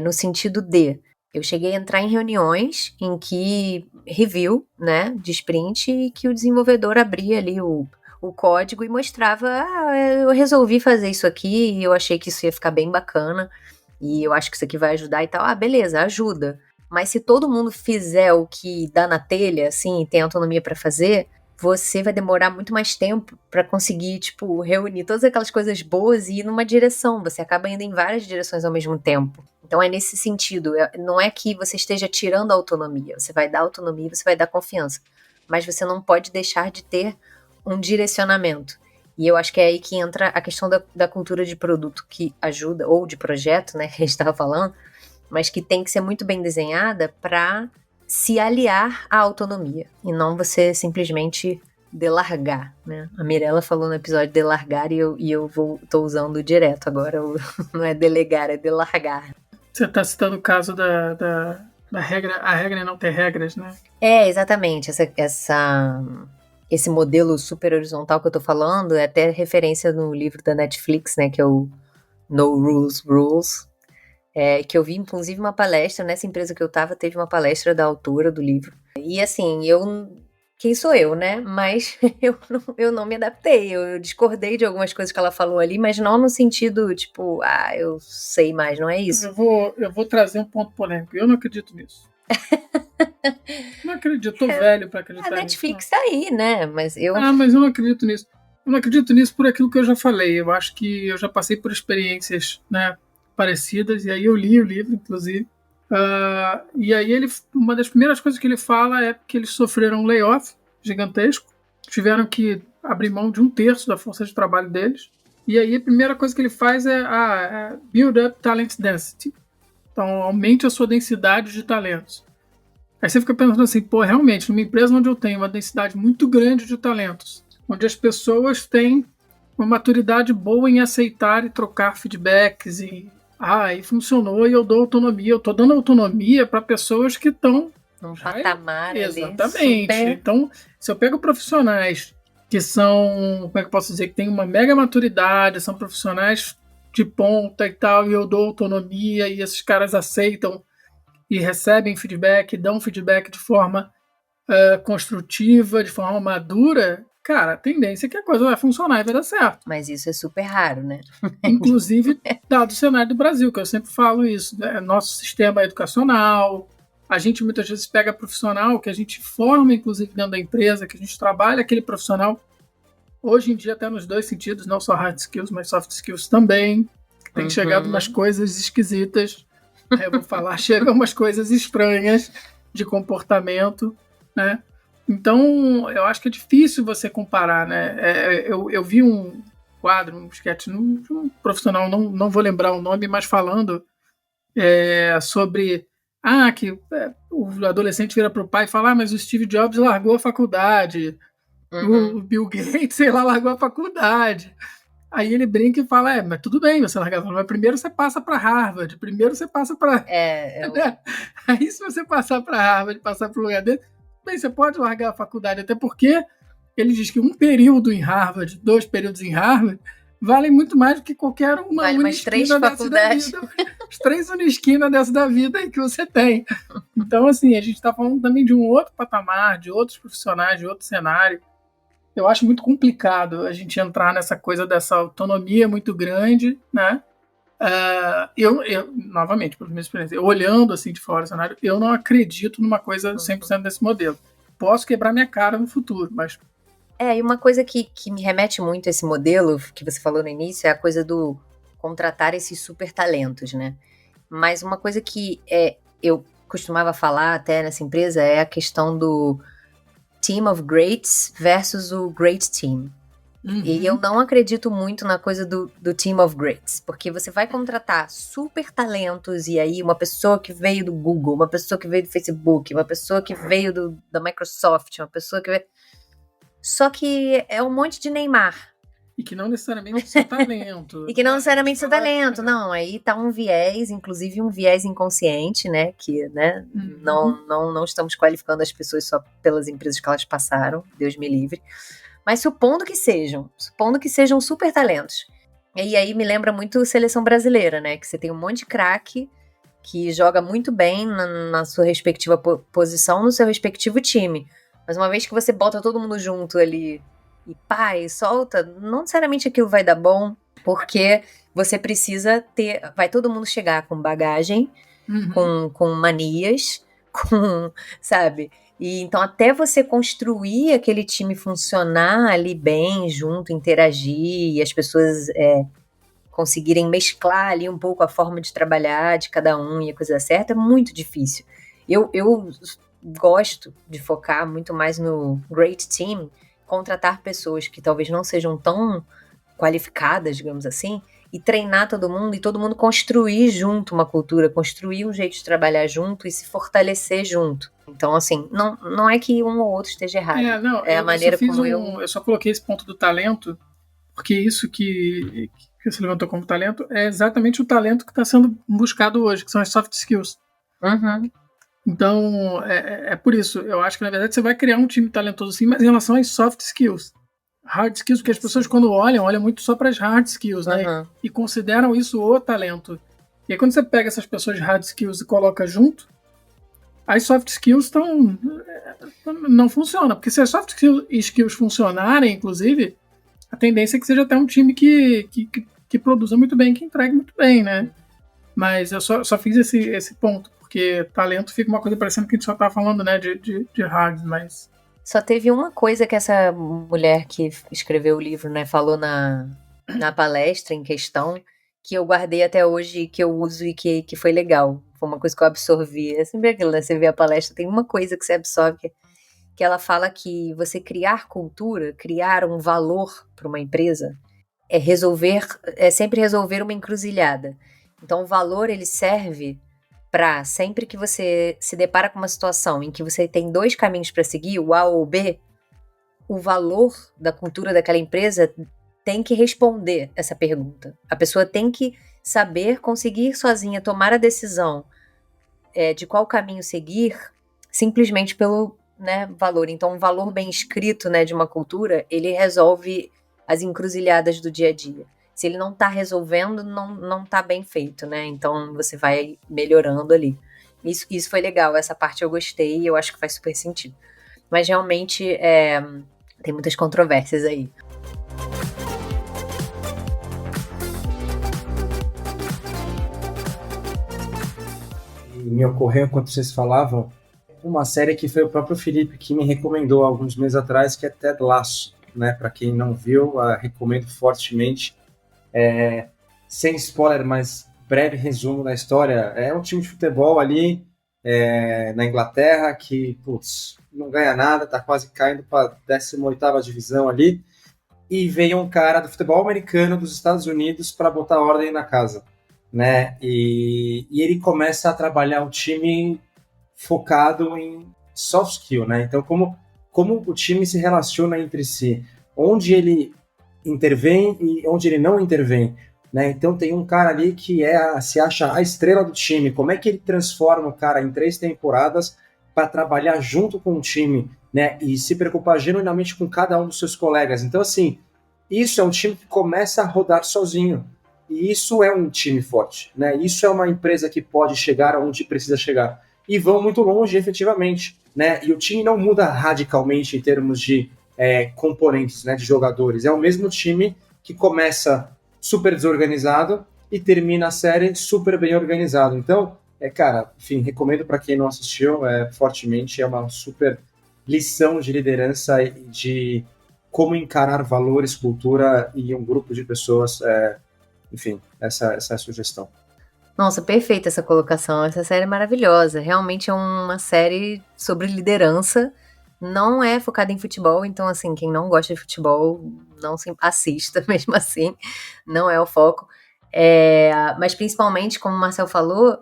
no sentido de, eu cheguei a entrar em reuniões em que review, né, de sprint, e que o desenvolvedor abria ali o código e mostrava, eu resolvi fazer isso aqui e eu achei que isso ia ficar bem bacana e eu acho que isso aqui vai ajudar e tal. Beleza, ajuda. Mas se todo mundo fizer o que dá na telha, assim, tem autonomia para fazer, você vai demorar muito mais tempo para conseguir, tipo, reunir todas aquelas coisas boas e ir numa direção. Você acaba indo em várias direções ao mesmo tempo. Então é nesse sentido. Não é que você esteja tirando a autonomia. Você vai dar autonomia, você vai dar confiança. Mas você não pode deixar de ter um direcionamento. E eu acho que é aí que entra a questão da cultura de produto que ajuda, ou de projeto, né, que a gente estava falando, mas que tem que ser muito bem desenhada para se aliar à autonomia, e não você simplesmente delargar, né? A Mirella falou no episódio delargar e eu tô usando direto agora, não é delegar, é delargar. Você está citando o caso da regra, a regra é não ter regras, né? Exatamente, esse modelo super horizontal que eu tô falando é até referência no livro da Netflix, né, que é o No Rules Rules, que eu vi, inclusive, uma palestra, nessa empresa que eu tava, teve uma palestra da autora do livro. E assim, quem sou eu, né? Mas eu não me adaptei, eu discordei de algumas coisas que ela falou ali, mas não no sentido, tipo, eu sei mais, não é isso. Eu vou trazer um ponto polêmico, eu não acredito nisso. Não acredito, tô velho pra acreditar nisso. A Netflix tá aí, né? Mas eu não acredito nisso. Eu não acredito nisso por aquilo que eu já falei. Eu acho que eu já passei por experiências, né, parecidas, e aí eu li o livro, inclusive. E aí uma das primeiras coisas que ele fala é que eles sofreram um layoff gigantesco, tiveram que abrir mão de 1/3 da força de trabalho deles. E aí a primeira coisa que ele faz é build up talent density. Então, aumente a sua densidade de talentos. Aí você fica pensando assim, realmente, numa empresa onde eu tenho uma densidade muito grande de talentos, onde as pessoas têm uma maturidade boa em aceitar e trocar feedbacks, e funcionou, e eu dou autonomia. Eu estou dando autonomia para pessoas que estão num patamar. Exatamente. Ali, então, se eu pego profissionais que são, como é que eu posso dizer, que têm uma mega maturidade, são profissionais de ponta e tal, e eu dou autonomia, e esses caras aceitam e recebem feedback, dão feedback de forma construtiva, de forma madura, cara, a tendência é que a coisa vai funcionar e vai dar certo. Mas isso é super raro, né? Inclusive, dado o cenário do Brasil, que eu sempre falo isso, né? Nosso sistema educacional, a gente muitas vezes pega profissional que a gente forma, inclusive, dentro da empresa, que a gente trabalha aquele profissional, hoje em dia até nos dois sentidos, não só hard skills, mas soft skills também, que tem chegado umas coisas esquisitas, eu vou falar, chegam umas coisas estranhas de comportamento, né? Então, eu acho que é difícil você comparar, né? Eu vi um quadro, um sketch de um profissional, não vou lembrar o nome, mas falando sobre que o adolescente vira para o pai e fala, mas o Steve Jobs largou a faculdade, o Bill Gates, sei lá, largou a faculdade. Aí ele brinca e fala, mas tudo bem você largar, mas primeiro você passa para Harvard, primeiro você passa para... Aí se você passar para Harvard, passar para o lugar dele, bem, você pode largar a faculdade, até porque ele diz que um período em Harvard, 2 períodos em Harvard, valem muito mais do que qualquer uma Vale umas 3 Unisquina dessa da faculdades. vida. As 3 Unisquina dessa da vida aí que você tem. Então, assim, a gente está falando também de um outro patamar, de outros profissionais, de outro cenário. Eu acho muito complicado a gente entrar nessa coisa dessa autonomia muito grande, né? Novamente, pela minha experiência, olhando assim de fora o cenário, eu não acredito numa coisa 100% desse modelo. Posso quebrar minha cara no futuro, mas... E uma coisa que me remete muito a esse modelo que você falou no início é a coisa do contratar esses super talentos, né? Mas uma coisa que eu costumava falar até nessa empresa é a questão do team of greats versus o great team. E eu não acredito muito na coisa do team of greats, porque você vai contratar super talentos e aí uma pessoa que veio do Google, uma pessoa que veio do Facebook, uma pessoa que veio da Microsoft, uma pessoa que veio... Só que é um monte de Neymar. E que não necessariamente seu talento. E que não necessariamente seu talento, não. Aí tá um viés, inclusive um viés inconsciente, né? Que, né, não estamos qualificando as pessoas só pelas empresas que elas passaram, Deus me livre. Mas supondo que sejam super talentos. E aí me lembra muito seleção brasileira, né? Que você tem um monte de craque que joga muito bem na sua respectiva posição, no seu respectivo time. Mas uma vez que você bota todo mundo junto ali e solta, não necessariamente aquilo vai dar bom, porque você precisa vai todo mundo chegar com bagagem, com manias, sabe? E então até você construir aquele time funcionar ali bem, junto, interagir, e as pessoas conseguirem mesclar ali um pouco a forma de trabalhar de cada um e a coisa certa, é muito difícil. Eu gosto de focar muito mais no great team, contratar pessoas que talvez não sejam tão qualificadas, digamos assim, e treinar todo mundo e todo mundo construir junto uma cultura, construir um jeito de trabalhar junto e se fortalecer junto. Então, assim, não é que um ou outro esteja errado. A maneira como eu só coloquei esse ponto do talento, porque isso que você levantou como talento é exatamente o talento que está sendo buscado hoje, que são as soft skills. Então, é por isso. Eu acho que, na verdade, você vai criar um time talentoso sim, mas em relação às soft skills. Hard skills, porque as pessoas, quando olham muito só para as hard skills, né? E consideram isso o talento. E aí, quando você pega essas pessoas de hard skills e coloca junto, as soft skills não funcionam. Porque se as soft skills funcionarem, inclusive, a tendência é que seja até um time que produza muito bem, que entregue muito bem, né? Mas eu só fiz esse ponto, porque talento fica uma coisa parecendo que a gente só tá falando, né, de hard, mas... Só teve uma coisa que essa mulher que escreveu o livro, né, falou na palestra em questão, que eu guardei até hoje, que eu uso e que foi legal. Foi uma coisa que eu absorvi. É sempre aquilo, né? Você vê a palestra, tem uma coisa que você absorve, que ela fala que você criar cultura, criar um valor para uma empresa, é sempre resolver uma encruzilhada. Então o valor, ele serve para sempre que você se depara com uma situação em que você tem 2 caminhos para seguir, o A ou o B, o valor da cultura daquela empresa tem que responder essa pergunta. A pessoa tem que saber, conseguir sozinha tomar a decisão de qual caminho seguir, simplesmente pelo, né, valor. Então, um valor bem escrito, né, de uma cultura, ele resolve as encruzilhadas do dia a dia. Se ele não está resolvendo, não está bem feito, né? Então você vai melhorando ali. Isso foi legal, essa parte eu gostei e eu acho que faz super sentido. Mas realmente tem muitas controvérsias aí. E me ocorreu, enquanto vocês falavam, uma série que foi o próprio Felipe que me recomendou há alguns meses atrás, que é Ted Lasso, né? Para quem não viu, recomendo fortemente. Sem spoiler, mas breve resumo da história. É um time de futebol ali na Inglaterra que, não ganha nada, tá quase caindo para a 18ª divisão ali, e veio um cara do futebol americano dos Estados Unidos para botar ordem na casa, né? E ele começa a trabalhar um time focado em soft skill, né? Então, como o time se relaciona entre si, onde ele intervém e onde ele não intervém, né? Então tem um cara ali que se acha a estrela do time. Como é que ele transforma o cara em 3 temporadas para trabalhar junto com o time, né? E se preocupar genuinamente com cada um dos seus colegas. Então, assim, Isso é um time que começa a rodar sozinho. E isso é um time forte, né? Isso é uma empresa que pode chegar onde precisa chegar. E vão muito longe, efetivamente, né? E o time não muda radicalmente em termos de componentes, né, de jogadores. É o mesmo time que começa super desorganizado e termina a série super bem organizado. Então, cara, enfim, recomendo para quem não assistiu fortemente. É uma super lição de liderança e de como encarar valores, cultura e um grupo de pessoas. Enfim, essa é a sugestão. Nossa, perfeita essa colocação. Essa série é maravilhosa. Realmente é uma série sobre liderança. Não é focada em futebol, então, assim, quem não gosta de futebol, não se assista mesmo assim. Não é o foco. Mas principalmente, como o Marcel falou,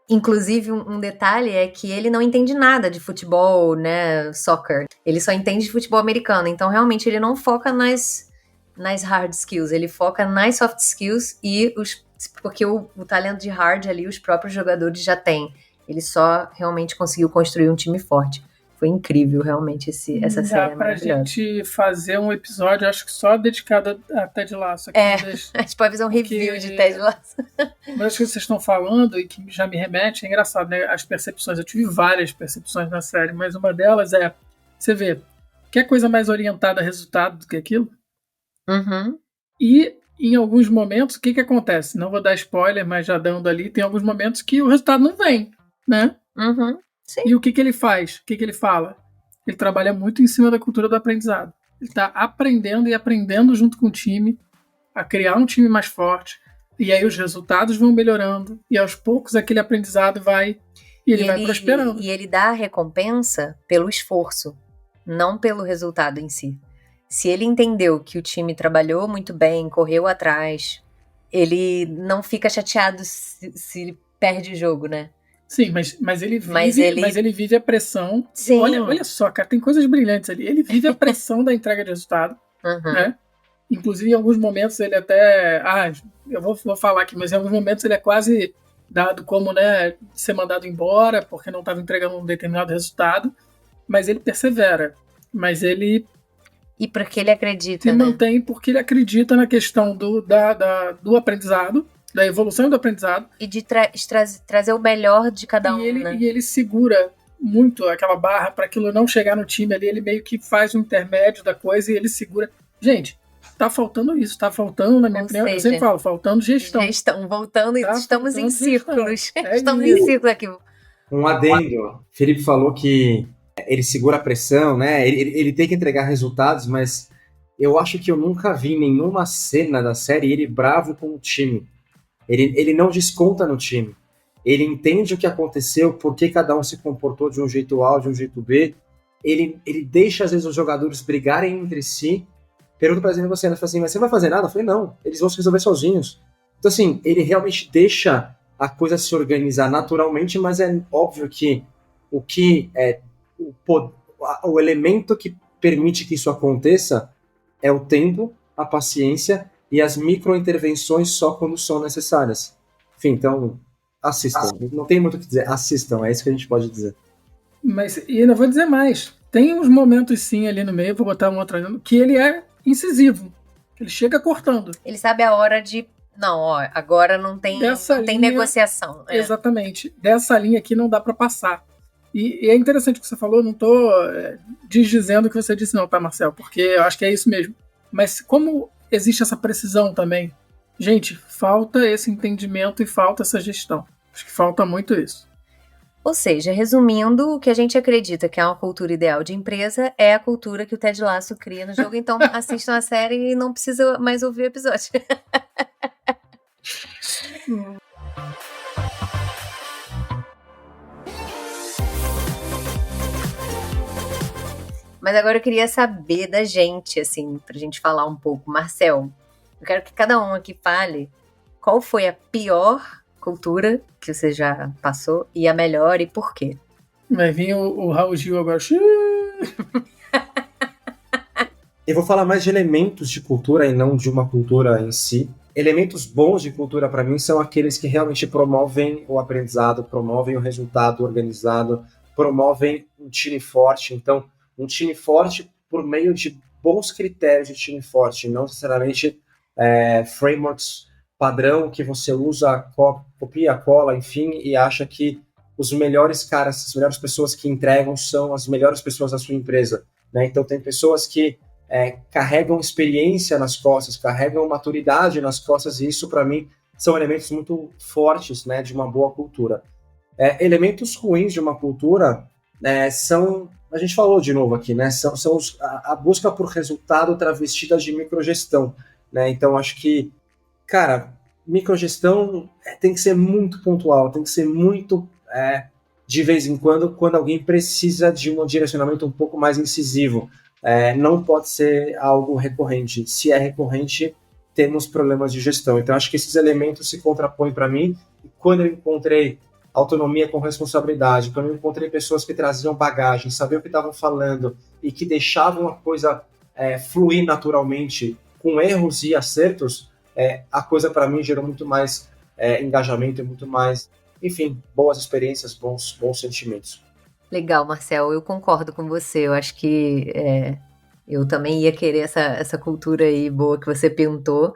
inclusive um detalhe é que ele não entende nada de futebol, né, soccer. Ele só entende de futebol americano. Então, realmente, ele não foca nas hard skills. Ele foca nas soft skills porque o talento de hard ali os próprios jogadores já têm. Ele só realmente conseguiu construir um time forte. Foi incrível, realmente, essa série é maravilhosa. Dá pra gente fazer um episódio, acho que só dedicado a Ted Lasso. Aqui a gente pode fazer um review de Ted Lasso. Mas que vocês estão falando e que já me remete, é engraçado, né? As percepções. Eu tive várias percepções na série, mas uma delas você vê, quer coisa mais orientada a resultado do que aquilo? Uhum. E em alguns momentos, o que acontece? Não vou dar spoiler, mas já dando ali, tem alguns momentos que o resultado não vem, né? Uhum. Sim. E o que ele faz? O que ele fala? Ele trabalha muito em cima da cultura do aprendizado. Ele está aprendendo e aprendendo junto com o time a criar um time mais forte. E aí os resultados vão melhorando. E aos poucos aquele aprendizado vai prosperando. E ele dá a recompensa pelo esforço, não pelo resultado em si. Se ele entendeu que o time trabalhou muito bem, correu atrás, ele não fica chateado se perde o jogo, né? Sim, mas ele vive a pressão. Sim. Olha só, cara, tem coisas brilhantes ali. Ele vive a pressão da entrega de resultado, né? Inclusive, em alguns momentos ele até... eu vou falar aqui, mas em alguns momentos ele é quase dado como, né, ser mandado embora porque não estava entregando um determinado resultado, mas ele persevera. Mas ele... E porque ele acredita, se mantém porque ele acredita na questão do aprendizado, da evolução do aprendizado. E de trazer o melhor de cada um, né? E ele segura muito aquela barra para aquilo não chegar no time ali. Ele meio que faz um intermédio da coisa e ele segura. Gente, tá faltando isso, tá faltando, na minha opinião, eu sempre falo, faltando gestão. Voltando e estamos em círculos. Estamos em círculos aqui. Um adendo. Felipe falou que ele segura a pressão, né? Ele tem que entregar resultados, mas eu acho que eu nunca vi nenhuma cena da série ele bravo com o time. Ele não desconta no time. Ele entende o que aconteceu, por que cada um se comportou de um jeito A ou de um jeito B. Ele deixa, às vezes, os jogadores brigarem entre si. Pergunta pra você, mas você não vai fazer nada? Eu falei, não, eles vão se resolver sozinhos. Então, assim, ele realmente deixa a coisa se organizar naturalmente, mas é óbvio que o elemento que permite que isso aconteça é o tempo, a paciência e as microintervenções só quando são necessárias. Enfim, então, assistam. Não tem muito o que dizer, assistam, é isso que a gente pode dizer. Mas, e ainda vou dizer mais, tem uns momentos sim ali no meio, vou botar um outro ali, que ele é incisivo. Ele chega cortando. Ele sabe a hora de... Não, agora não tem negociação. Exatamente. Dessa linha aqui não dá para passar. E é interessante o que você falou, não tô desdizendo o que você disse não, tá, Marcel? Porque eu acho que é isso mesmo. Mas como existe essa precisão também, gente, falta esse entendimento e falta essa gestão. Acho que falta muito isso. Ou seja, resumindo, o que a gente acredita que é uma cultura ideal de empresa é a cultura que o Ted Lasso cria no jogo. Então assistam a série e não precisa mais ouvir o episódio. Mas agora eu queria saber da gente, assim, pra gente falar um pouco. Marcel, eu quero que cada um aqui fale qual foi a pior cultura que você já passou e a melhor e por quê. Vai vir o Raul Gil agora. Eu vou falar mais de elementos de cultura e não de uma cultura em si. Elementos bons de cultura para mim são aqueles que realmente promovem o aprendizado, promovem o resultado organizado, promovem um time forte. Então, um time forte por meio de bons critérios de time forte, não necessariamente frameworks padrão que você usa, copia, cola, enfim, e acha que os melhores caras, as melhores pessoas que entregam são as melhores pessoas da sua empresa, né? Então tem pessoas que carregam experiência nas costas, carregam maturidade nas costas, e isso para mim são elementos muito fortes, né, de uma boa cultura. Elementos ruins de uma cultura são, a gente falou de novo aqui, né, são a busca por resultado travestida de microgestão, né? Então acho que, cara, microgestão tem que ser muito pontual, tem que ser muito de vez em quando alguém precisa de um direcionamento um pouco mais incisivo. Não pode ser algo recorrente. Se é recorrente, temos problemas de gestão. Então, acho que esses elementos se contrapõem para mim. E quando eu encontrei autonomia com responsabilidade, quando eu encontrei pessoas que traziam bagagem, sabiam o que estavam falando e que deixavam a coisa fluir naturalmente, com erros e acertos, a coisa para mim gerou muito mais engajamento e muito mais, enfim, boas experiências, bons sentimentos. Legal, Marcel, eu concordo com você. Eu acho que eu também ia querer essa cultura aí boa que você pintou.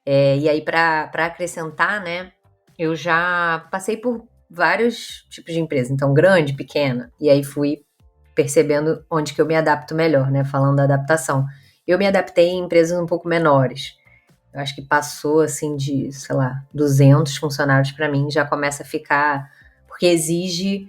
E aí, para acrescentar, né, eu já passei por vários tipos de empresa, então grande, pequena, e aí fui percebendo onde que eu me adapto melhor, né, falando da adaptação. Eu me adaptei em empresas um pouco menores. Eu acho que passou, assim, de, sei lá, 200 funcionários para mim, já começa a ficar, porque exige,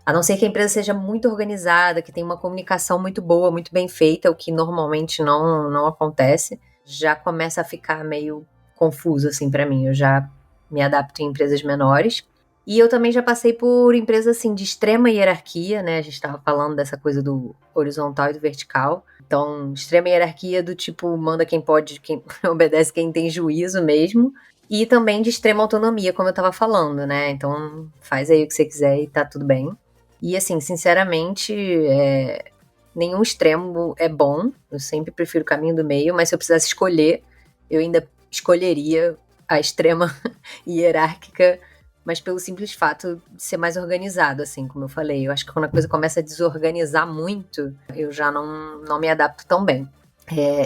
a não ser que a empresa seja muito organizada, que tenha uma comunicação muito boa, muito bem feita, o que normalmente não acontece, já começa a ficar meio confuso, assim, para mim. Eu já me adapto em empresas menores. E eu também já passei por empresas, assim, de extrema hierarquia, né? A gente estava falando dessa coisa do horizontal e do vertical. Então, extrema hierarquia do tipo, manda quem pode, quem obedece quem tem juízo mesmo. E também de extrema autonomia, como eu estava falando, né? Então, faz aí o que você quiser e tá tudo bem. E, assim, sinceramente, nenhum extremo é bom. Eu sempre prefiro o caminho do meio, mas se eu precisasse escolher, eu ainda escolheria a extrema hierárquica, mas pelo simples fato de ser mais organizado, assim, como eu falei. Eu acho que quando a coisa começa a desorganizar muito, eu já não me adapto tão bem.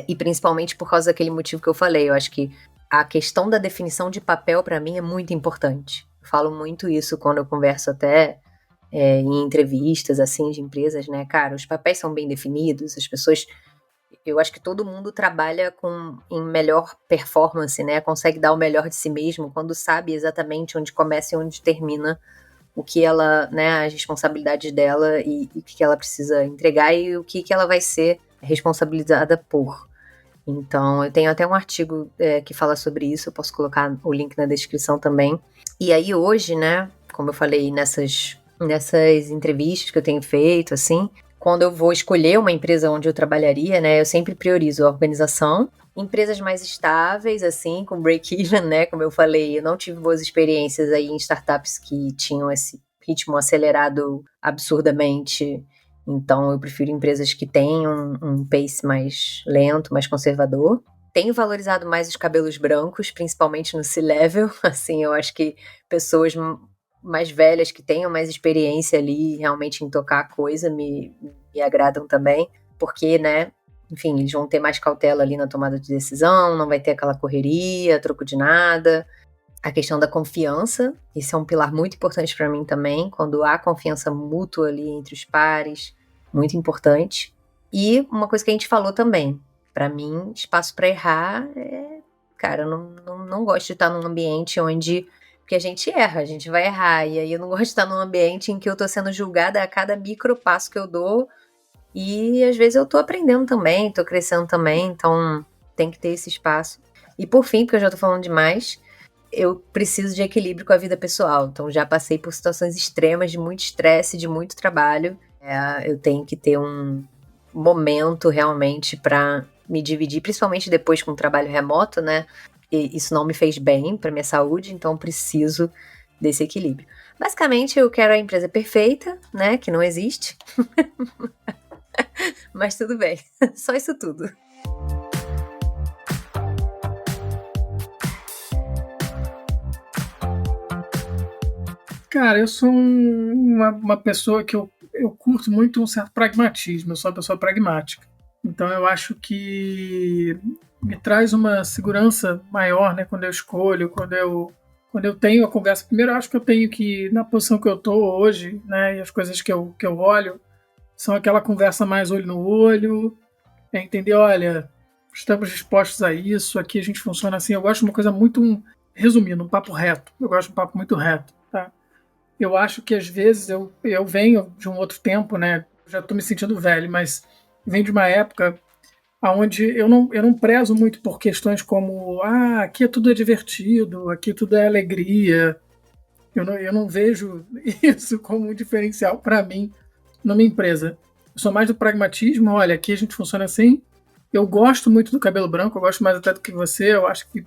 E principalmente por causa daquele motivo que eu falei. Eu acho que a questão da definição de papel, para mim, é muito importante. Eu falo muito isso quando eu converso até em entrevistas, assim, de empresas, né? Cara, os papéis são bem definidos, as pessoas... Eu acho que todo mundo trabalha em melhor performance, né? Consegue dar o melhor de si mesmo quando sabe exatamente onde começa e onde termina o que ela, né, as responsabilidades dela e o que ela precisa entregar e o que ela vai ser responsabilizada por. Então, eu tenho até um artigo que fala sobre isso, eu posso colocar o link na descrição também. E aí hoje, né, como eu falei nessas entrevistas que eu tenho feito, assim, quando eu vou escolher uma empresa onde eu trabalharia, né, eu sempre priorizo a organização. Empresas mais estáveis, assim, com break-even, né, como eu falei, eu não tive boas experiências aí em startups que tinham esse ritmo acelerado absurdamente. Então, eu prefiro empresas que tenham um pace mais lento, mais conservador. Tenho valorizado mais os cabelos brancos, principalmente no C-level. Assim, eu acho que pessoas mais velhas que tenham mais experiência ali realmente em tocar a coisa me agradam também, porque, né, enfim, eles vão ter mais cautela ali na tomada de decisão, não vai ter aquela correria, troco de nada. A questão da confiança, isso é um pilar muito importante para mim também, quando há confiança mútua ali entre os pares, muito importante. E uma coisa que a gente falou também, para mim, espaço para errar cara, eu não gosto de estar num ambiente onde... Porque a gente erra, a gente vai errar. E aí eu não gosto de estar num ambiente em que eu tô sendo julgada a cada micro passo que eu dou. E às vezes eu tô aprendendo também, tô crescendo também. Então tem que ter esse espaço. E por fim, porque eu já tô falando demais, eu preciso de equilíbrio com a vida pessoal. Então já passei por situações extremas de muito estresse, de muito trabalho. Eu tenho que ter um momento realmente para me dividir, principalmente depois com o trabalho remoto, né? E isso não me fez bem para minha saúde, então preciso desse equilíbrio. Basicamente, eu quero a empresa perfeita, né, que não existe. Mas tudo bem, só isso tudo. Cara, eu sou uma pessoa que eu curto muito um certo pragmatismo, eu sou uma pessoa pragmática. Então eu acho que me traz uma segurança maior, né, quando eu escolho, quando eu tenho a conversa. Primeiro, eu acho que eu tenho que, na posição que eu estou hoje, né, e as coisas que eu olho, são aquela conversa mais olho no olho, entender, olha, estamos dispostos a isso, aqui a gente funciona assim. Eu gosto de uma coisa muito, resumindo, um papo reto. Eu gosto de um papo muito reto, tá? Eu acho que às vezes eu venho de um outro tempo, né, já estou me sentindo velho, mas venho de uma época onde eu não prezo muito por questões como aqui tudo é divertido, aqui tudo é alegria. Eu não vejo isso como um diferencial para mim numa empresa. Eu sou mais do pragmatismo, olha, aqui a gente funciona assim. Eu gosto muito do cabelo branco, eu gosto mais até do que você, eu acho que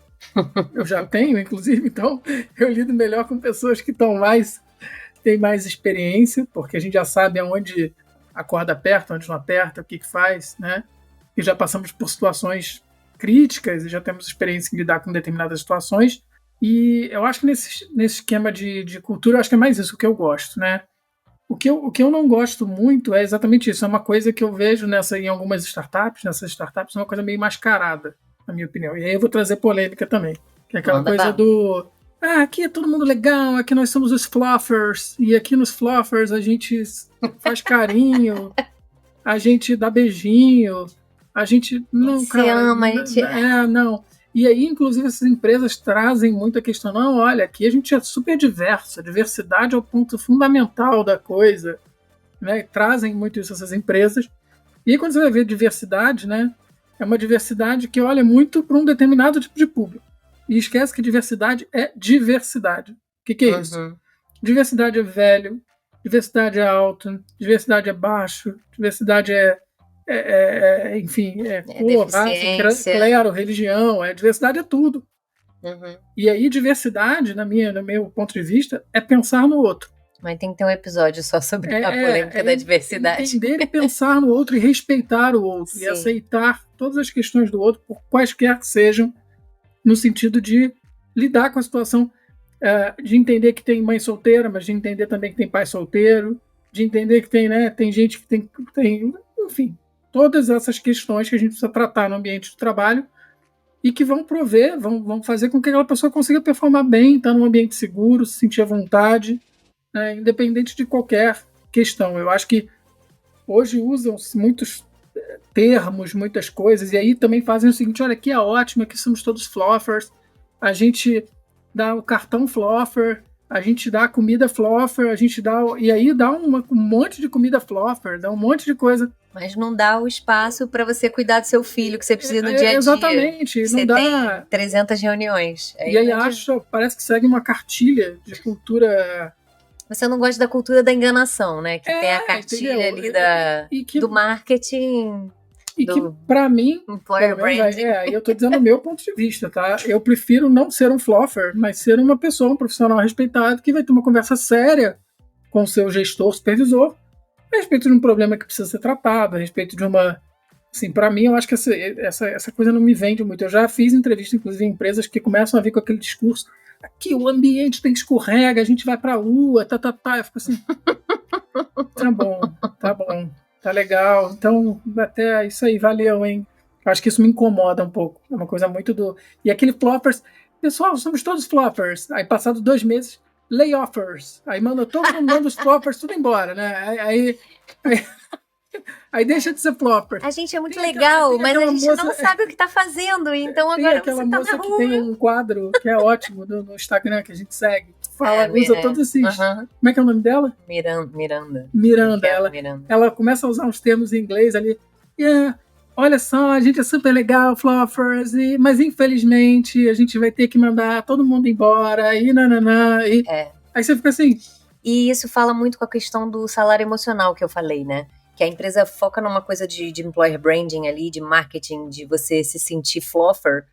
eu já tenho, inclusive, então eu lido melhor com pessoas que têm mais experiência, porque a gente já sabe aonde a corda aperta, onde não aperta, o que faz, né? E já passamos por situações críticas e já temos experiência em lidar com determinadas situações. E eu acho que nesse esquema de cultura, eu acho que é mais isso que eu gosto, né? O que eu não gosto muito é exatamente isso. É uma coisa que eu vejo em algumas startups. Nessas startups é uma coisa meio mascarada, na minha opinião. E aí eu vou trazer polêmica também. Que é aquela coisa do... aqui é todo mundo legal, aqui nós somos os fluffers. E aqui nos fluffers a gente faz carinho, a gente dá beijinho, a gente... Não, se ama, a gente... não... E aí, inclusive, essas empresas trazem muita questão. Não, olha, aqui a gente é super diverso. A diversidade é o ponto fundamental da coisa. Né? Trazem muito isso essas empresas. E aí, quando você vai ver diversidade, né? É uma diversidade que olha muito para um determinado tipo de público. E esquece que diversidade é diversidade. O que é isso? Diversidade é velho, diversidade é alto, diversidade é baixo, diversidade enfim, cor, raça, clero, religião, diversidade é tudo. E aí, diversidade, no meu ponto de vista, é pensar no outro. Mas tem que ter um episódio só sobre a polêmica da diversidade. Entender e pensar no outro e respeitar o outro. Sim. E aceitar todas as questões do outro, por quaisquer que sejam, no sentido de lidar com a situação, de entender que tem mãe solteira, mas de entender também que tem pai solteiro, de entender que tem gente que tem enfim, todas essas questões que a gente precisa tratar no ambiente de trabalho e que vão fazer com que aquela pessoa consiga performar bem, estar num ambiente seguro, se sentir à vontade, né, independente de qualquer questão. Eu acho que hoje usam-se muitos termos, muitas coisas, e aí também fazem o seguinte, olha, aqui é ótimo, aqui somos todos fluffers, a gente dá o cartão fluffer, a gente dá comida fluffer, e aí dá um monte de comida fluffer, dá um monte de coisa. Mas não dá o espaço para você cuidar do seu filho, que você precisa no dia a dia. Exatamente. Você não dá... tem 300 reuniões. E aí parece que segue uma cartilha de cultura... Você não gosta da cultura da enganação, né? Que tem a cartilha ali do marketing... E que, para mim, employer branding. Eu tô dizendo o meu ponto de vista, tá? Eu prefiro não ser um fluffer, mas ser uma pessoa, um profissional respeitado, que vai ter uma conversa séria com o seu gestor, supervisor, a respeito de um problema que precisa ser tratado, a respeito de uma... Assim, para mim, eu acho que essa coisa não me vende muito. Eu já fiz entrevista, inclusive, em empresas que começam a vir com aquele discurso, aqui o ambiente tem que escorrega, a gente vai pra lua, Eu fico assim, tá bom. Tá legal, então até isso aí, valeu, hein? Eu acho que isso me incomoda um pouco. É uma coisa muito do... E aquele floppers, pessoal, somos todos floppers. Aí, passado 2 meses, layoffers. Aí todo mundo manda os floppers tudo embora, né? Aí deixa de ser flopper. A gente é muito legal, mas a gente não sabe o que tá fazendo, então agora você tá na rua. Tem aquela moça que tem um quadro que é ótimo no Instagram, que a gente segue. Usa todos esses... Como é que é o nome dela? Miranda. Ela começa a usar uns termos em inglês ali. Olha só, a gente é super legal, floppers, mas infelizmente a gente vai ter que mandar todo mundo embora, e nananã. Aí você fica assim... E isso fala muito com a questão do salário emocional que eu falei, né? Que a empresa foca numa coisa de employer branding ali, de marketing, de você se sentir fluffer,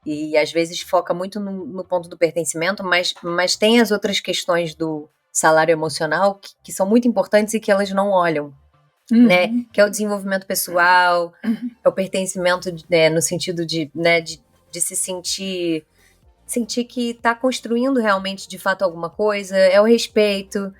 e às vezes foca muito no ponto do pertencimento, mas tem as outras questões do salário emocional que são muito importantes e que elas não olham, né? Que é o desenvolvimento pessoal, é o pertencimento no sentido de se sentir que está construindo realmente de fato alguma coisa, é o respeito,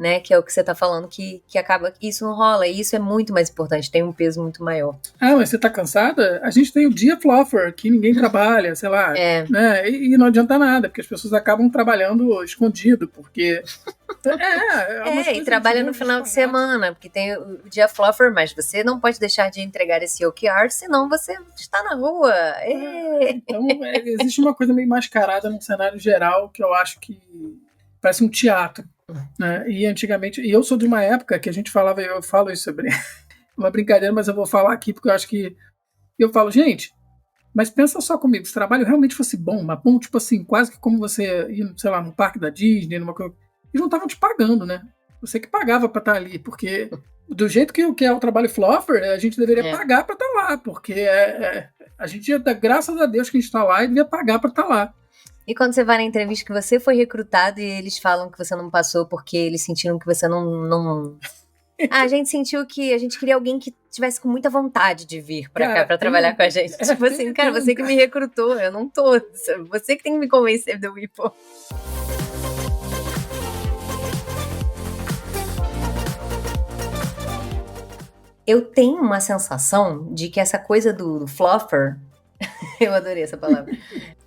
né? Que é o que você tá falando, que acaba que isso não rola. E isso é muito mais importante, tem um peso muito maior. Ah, mas você tá cansada? A gente tem o dia fluffer, que ninguém trabalha, sei lá, né? E não adianta nada, porque as pessoas acabam trabalhando escondido, porque... e trabalha no final de semana, porque tem o dia fluffer, mas você não pode deixar de entregar esse OKR, senão você está na rua. Então, existe uma coisa meio mascarada no cenário geral, que eu acho que parece um teatro, né? E antigamente, e eu sou de uma época que a gente falava, eu falo isso sobre uma brincadeira, mas eu vou falar aqui porque eu acho que eu falo, gente, mas pensa só comigo, se o trabalho realmente fosse bom, mas bom, tipo assim, quase que como você ir, sei lá, no parque da Disney, numa coisa, eles não estavam te pagando, né? Você que pagava pra estar ali, porque do jeito que é o trabalho fluffer, a gente deveria pagar pra estar lá, porque a gente, graças a Deus que a gente tá lá, e devia pagar pra estar lá. E quando você vai na entrevista que você foi recrutado e eles falam que você não passou porque eles sentiram que você não... a gente sentiu que a gente queria alguém que tivesse com muita vontade de vir pra cá pra trabalhar com a gente. Tipo assim, cara, você que me recrutou, eu não tô. Você que tem que me convencer de eu ir, pô. Eu tenho uma sensação de que essa coisa do fluffer, eu adorei essa palavra,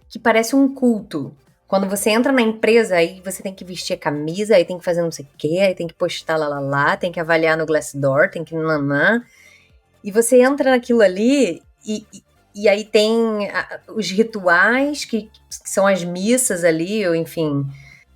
que parece um culto. Quando você entra na empresa, aí você tem que vestir a camisa, aí tem que fazer não sei o quê, aí tem que postar lá, tem que avaliar no Glassdoor, tem que nanã. E você entra naquilo ali e aí tem os rituais, que são as missas ali, ou enfim.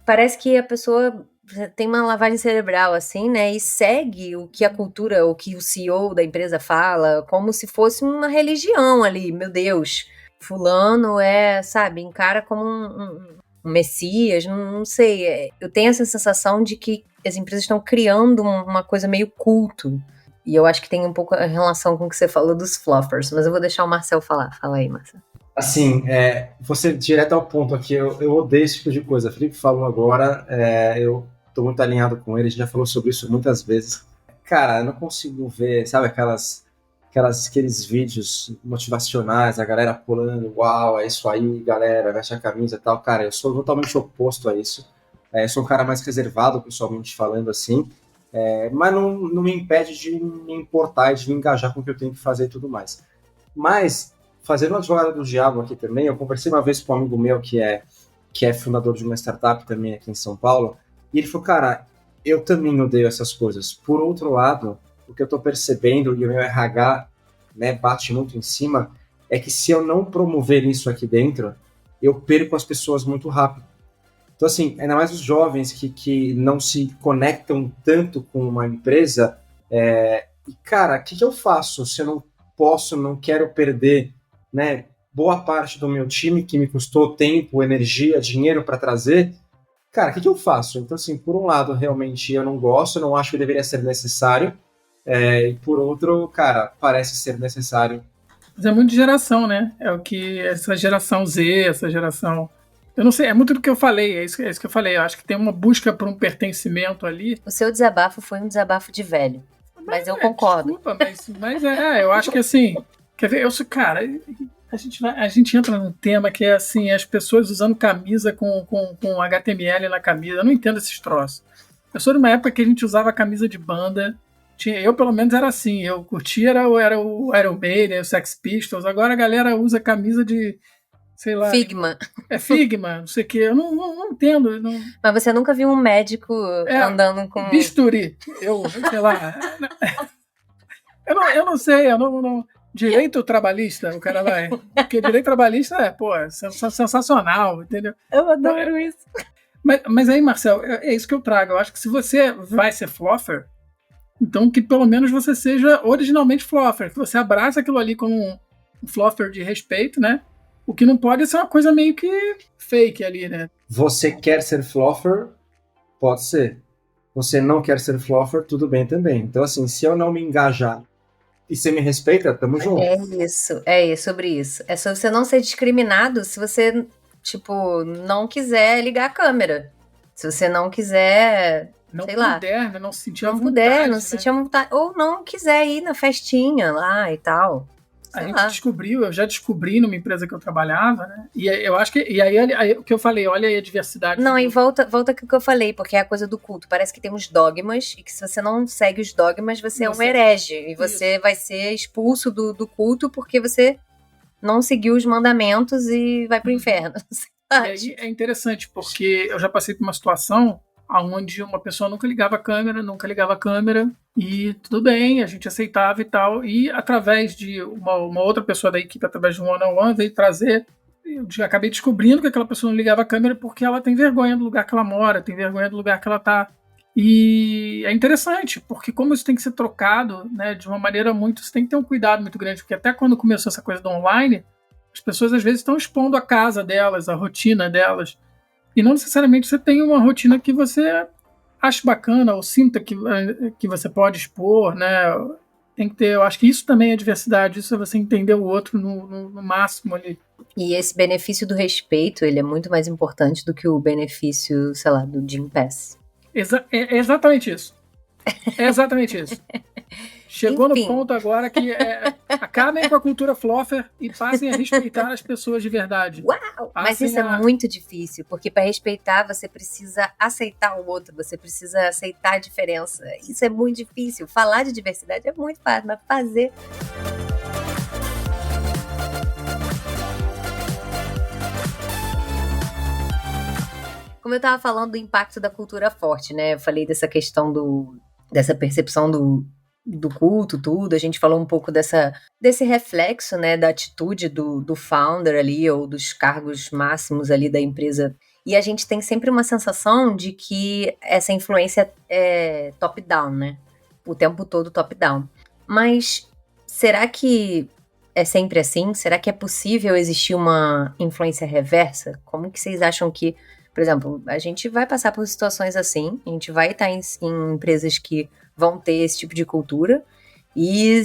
Parece que a pessoa tem uma lavagem cerebral, assim, né? E segue o que a cultura, o que o CEO da empresa fala, como se fosse uma religião ali. Meu Deus, fulano sabe, encara como um messias, não sei. Eu tenho essa sensação de que as empresas estão criando uma coisa meio culto. E eu acho que tem um pouco a relação com o que você falou dos fluffers, mas eu vou deixar o Marcel falar. Fala aí, Marcel. Assim, você direto ao ponto aqui, eu odeio esse tipo de coisa. O Felipe falou agora, eu tô muito alinhado com ele, a gente já falou sobre isso muitas vezes. Cara, eu não consigo ver, sabe, aqueles vídeos motivacionais, a galera pulando, uau, é isso aí, galera, veste a camisa e tal. Cara, eu sou totalmente oposto a isso. Eu sou um cara mais reservado, pessoalmente falando assim, mas não me impede de me importar e de me engajar com o que eu tenho que fazer e tudo mais. Mas, fazendo uma advogada do diabo aqui também, eu conversei uma vez com um amigo meu que é fundador de uma startup também aqui em São Paulo, e ele falou, cara, eu também odeio essas coisas. Por outro lado, o que eu estou percebendo, e o meu RH, né, bate muito em cima, é que se eu não promover isso aqui dentro, eu perco as pessoas muito rápido. Então, assim, ainda mais os jovens que não se conectam tanto com uma empresa, e, cara, o que eu faço se eu não posso, não quero perder, né, boa parte do meu time que me custou tempo, energia, dinheiro para trazer? Cara, o que eu faço? Então, assim, por um lado, realmente eu não gosto, não acho que deveria ser necessário, e por outro, cara, parece ser necessário. Mas é muito de geração, né? É o que essa geração Z, essa geração... Eu não sei, é muito do que eu falei, é isso que eu falei. Eu acho que tem uma busca por um pertencimento ali. O seu desabafo foi um desabafo de velho, mas eu concordo. Desculpa, mas eu acho que assim... Quer ver? Cara, a gente entra num tema que é assim, as pessoas usando camisa com HTML na camisa. Eu não entendo esses troços. Eu sou de uma época que a gente usava camisa de banda. Eu, pelo menos, era assim. Eu curtia, era o Iron Maiden, o Sex Pistols. Agora a galera usa camisa de, sei lá... Figma. Figma, não sei o quê. Eu não entendo. Não... Mas você nunca viu um médico andando com... Bisturi. Sei lá... Eu não sei, eu não... Direito trabalhista, o cara vai. Porque direito trabalhista é sensacional, entendeu? Eu adoro isso. Mas aí, Marcel, é isso que eu trago. Eu acho que se você vai ser fluffer, então que pelo menos você seja originalmente fluffer, que você abraça aquilo ali como um fluffer de respeito, né? O que não pode ser uma coisa meio que fake ali, né? Você quer ser fluffer? Pode ser. Você não quer ser fluffer? Tudo bem também. Então, assim, se eu não me engajar e você me respeita, tamo junto. É sobre isso. É sobre você não ser discriminado se você, tipo, não quiser ligar a câmera. Se você não quiser, sei lá. Não se sentir à não vontade. Puder, não se sentir à vontade. Ou não quiser ir na festinha lá e tal. A gente descobriu, eu já descobri numa empresa que eu trabalhava, né? E eu acho que. E aí o que eu falei, olha aí a diversidade. Não, e volta com o que eu falei, porque é a coisa do culto. Parece que tem uns dogmas, e que se você não segue os dogmas, você é um herege. E você vai ser expulso do culto porque você não seguiu os mandamentos e vai pro inferno. E aí é interessante, porque eu já passei por uma situação onde uma pessoa nunca ligava a câmera, e tudo bem, a gente aceitava e tal, e através de uma outra pessoa da equipe, através de um one-on-one, veio trazer, eu acabei descobrindo que aquela pessoa não ligava a câmera porque ela tem vergonha do lugar que ela mora, tem vergonha do lugar que ela tá. E é interessante, porque como isso tem que ser trocado, né, de uma maneira muito, você tem que ter um cuidado muito grande, porque até quando começou essa coisa do online, as pessoas às vezes estão expondo a casa delas, a rotina delas, e não necessariamente você tem uma rotina que você ache bacana ou sinta que você pode expor, né? Tem que ter, eu acho que isso também é diversidade, isso é você entender o outro no máximo ali. E esse benefício do respeito, ele é muito mais importante do que o benefício, sei lá, do Gym Pass. É exatamente isso. É exatamente isso. Chegou Enfim. no ponto agora que acabem com a cultura fluffer e passem a respeitar as pessoas de verdade. Uau! Mas isso é muito difícil, porque para respeitar você precisa aceitar o outro, você precisa aceitar a diferença. Isso é muito difícil. Falar de diversidade é muito fácil, mas fazer... Como eu estava falando do impacto da cultura forte, né? Eu falei dessa questão dessa percepção do culto, tudo. A gente falou um pouco desse reflexo, né? Da atitude do founder ali, ou dos cargos máximos ali da empresa. E a gente tem sempre uma sensação de que essa influência é top-down, né? O tempo todo top-down. Mas será que é sempre assim? Será que é possível existir uma influência reversa? Como que vocês acham que... Por exemplo, a gente vai passar por situações assim, a gente vai estar em empresas que vão ter esse tipo de cultura e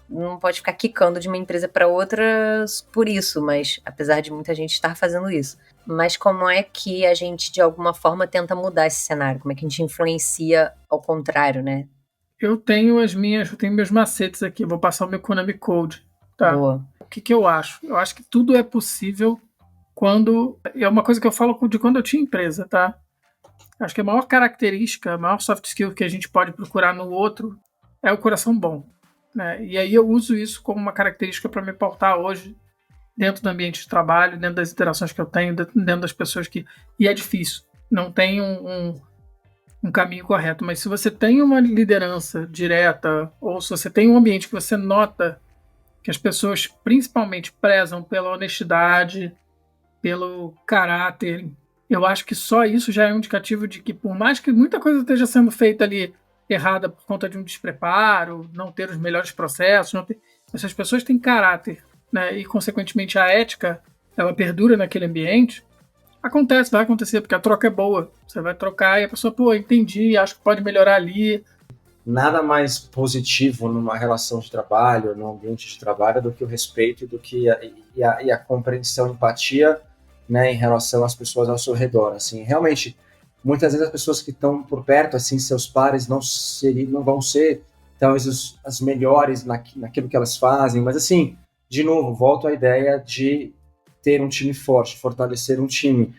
não pode ficar quicando de uma empresa para outra por isso, mas apesar de muita gente estar fazendo isso. Mas como é que a gente, de alguma forma, tenta mudar esse cenário? Como é que a gente influencia ao contrário, né? Eu tenho meus macetes aqui, vou passar o meu Konami Code. Tá? Boa. O que eu acho? Eu acho que tudo é possível quando... É uma coisa que eu falo de quando eu tinha empresa, tá? Acho que a maior característica, a maior soft skill que a gente pode procurar no outro é o coração bom, né? E aí eu uso isso como uma característica para me pautar hoje dentro do ambiente de trabalho, dentro das interações que eu tenho, dentro das pessoas que... E é difícil, não tem um caminho correto, mas se você tem uma liderança direta ou se você tem um ambiente que você nota que as pessoas principalmente prezam pela honestidade, pelo caráter, eu acho que só isso já é um indicativo de que, por mais que muita coisa esteja sendo feita ali errada por conta de um despreparo, não ter os melhores processos, essas pessoas têm caráter, né? E, consequentemente, a ética, ela perdura naquele ambiente, vai acontecer, porque a troca é boa. Você vai trocar e a pessoa, entendi, acho que pode melhorar ali. Nada mais positivo numa relação de trabalho, num ambiente de trabalho, do que o respeito, do que a compreensão, empatia, né, em relação às pessoas ao seu redor. Assim, realmente, muitas vezes as pessoas que estão por perto, assim, seus pares não vão ser talvez as melhores naquilo que elas fazem, mas assim, de novo, volto à ideia de ter um time forte, fortalecer um time,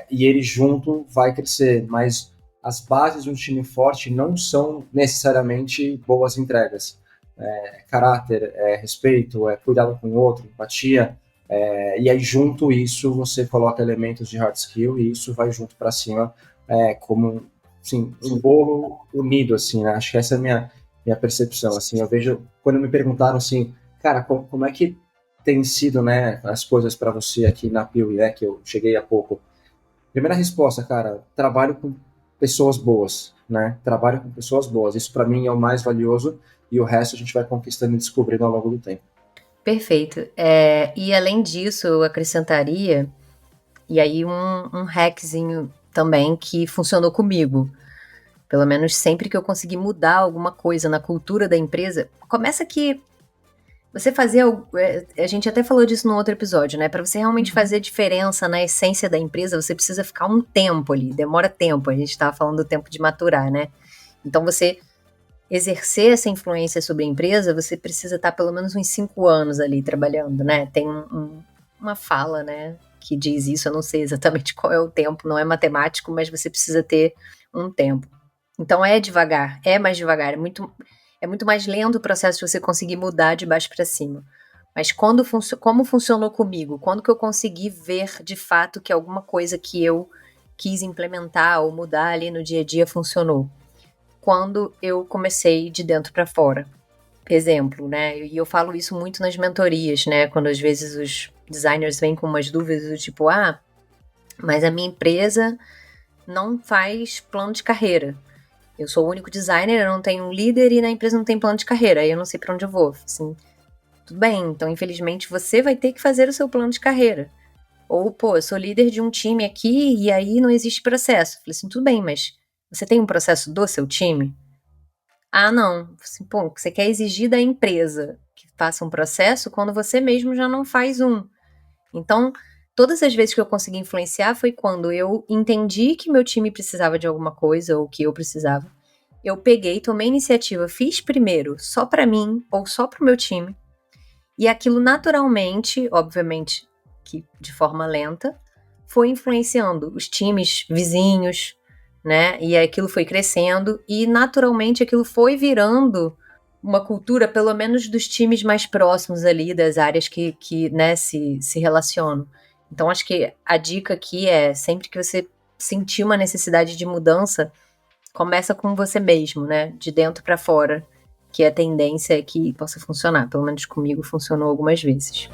e ele junto vai crescer, mas as bases de um time forte não são necessariamente boas entregas. Caráter, respeito, cuidado com o outro, empatia, e aí junto isso você coloca elementos de hard skill e isso vai junto para cima como assim, um bolo unido, assim, né? Acho que essa é a minha percepção. Assim, eu vejo, quando me perguntaram assim, cara, como é que tem sido, né, as coisas para você aqui na Piuí, né, que eu cheguei há pouco. Primeira resposta, cara, trabalho com pessoas boas, né? Trabalho com pessoas boas. Isso para mim é o mais valioso e o resto a gente vai conquistando e descobrindo ao longo do tempo. Perfeito. E além disso, eu acrescentaria, e aí um hackzinho também que funcionou comigo. Pelo menos sempre que eu consegui mudar alguma coisa na cultura da empresa, começa que você fazer... A gente até falou disso no outro episódio, né? Para você realmente fazer diferença na essência da empresa, você precisa ficar um tempo ali, demora tempo. A gente estava falando do tempo de maturar, né? Então você exercer essa influência sobre a empresa, você precisa estar pelo menos uns 5 anos ali trabalhando, né? Tem uma fala, né, que diz isso, eu não sei exatamente qual é o tempo, não é matemático, mas você precisa ter um tempo. Então é devagar, é mais devagar, é muito mais lento o processo de você conseguir mudar de baixo para cima. Mas como funcionou comigo? Quando que eu consegui ver de fato que alguma coisa que eu quis implementar ou mudar ali no dia a dia funcionou? Quando eu comecei de dentro para fora. Exemplo, né? E eu falo isso muito nas mentorias, né? Quando às vezes os designers vêm com umas dúvidas do tipo, mas a minha empresa não faz plano de carreira. Eu sou o único designer, eu não tenho um líder e na empresa não tem plano de carreira. Aí eu não sei para onde eu vou. Assim, tudo bem, então infelizmente você vai ter que fazer o seu plano de carreira. Ou, eu sou líder de um time aqui e aí não existe processo. Falei assim, tudo bem, mas você tem um processo do seu time? Não. Assim, você quer exigir da empresa que faça um processo quando você mesmo já não faz um. Então, todas as vezes que eu consegui influenciar foi quando eu entendi que meu time precisava de alguma coisa ou que eu precisava. Eu peguei, tomei iniciativa, fiz primeiro só para mim ou só para o meu time. E aquilo naturalmente, obviamente que de forma lenta, foi influenciando os times vizinhos, né? E aquilo foi crescendo e naturalmente aquilo foi virando uma cultura, pelo menos dos times mais próximos ali, das áreas que né, se relacionam. Então acho que a dica aqui é, sempre que você sentir uma necessidade de mudança, começa com você mesmo, né? De dentro para fora, que a tendência é que possa funcionar. Pelo menos comigo funcionou algumas vezes.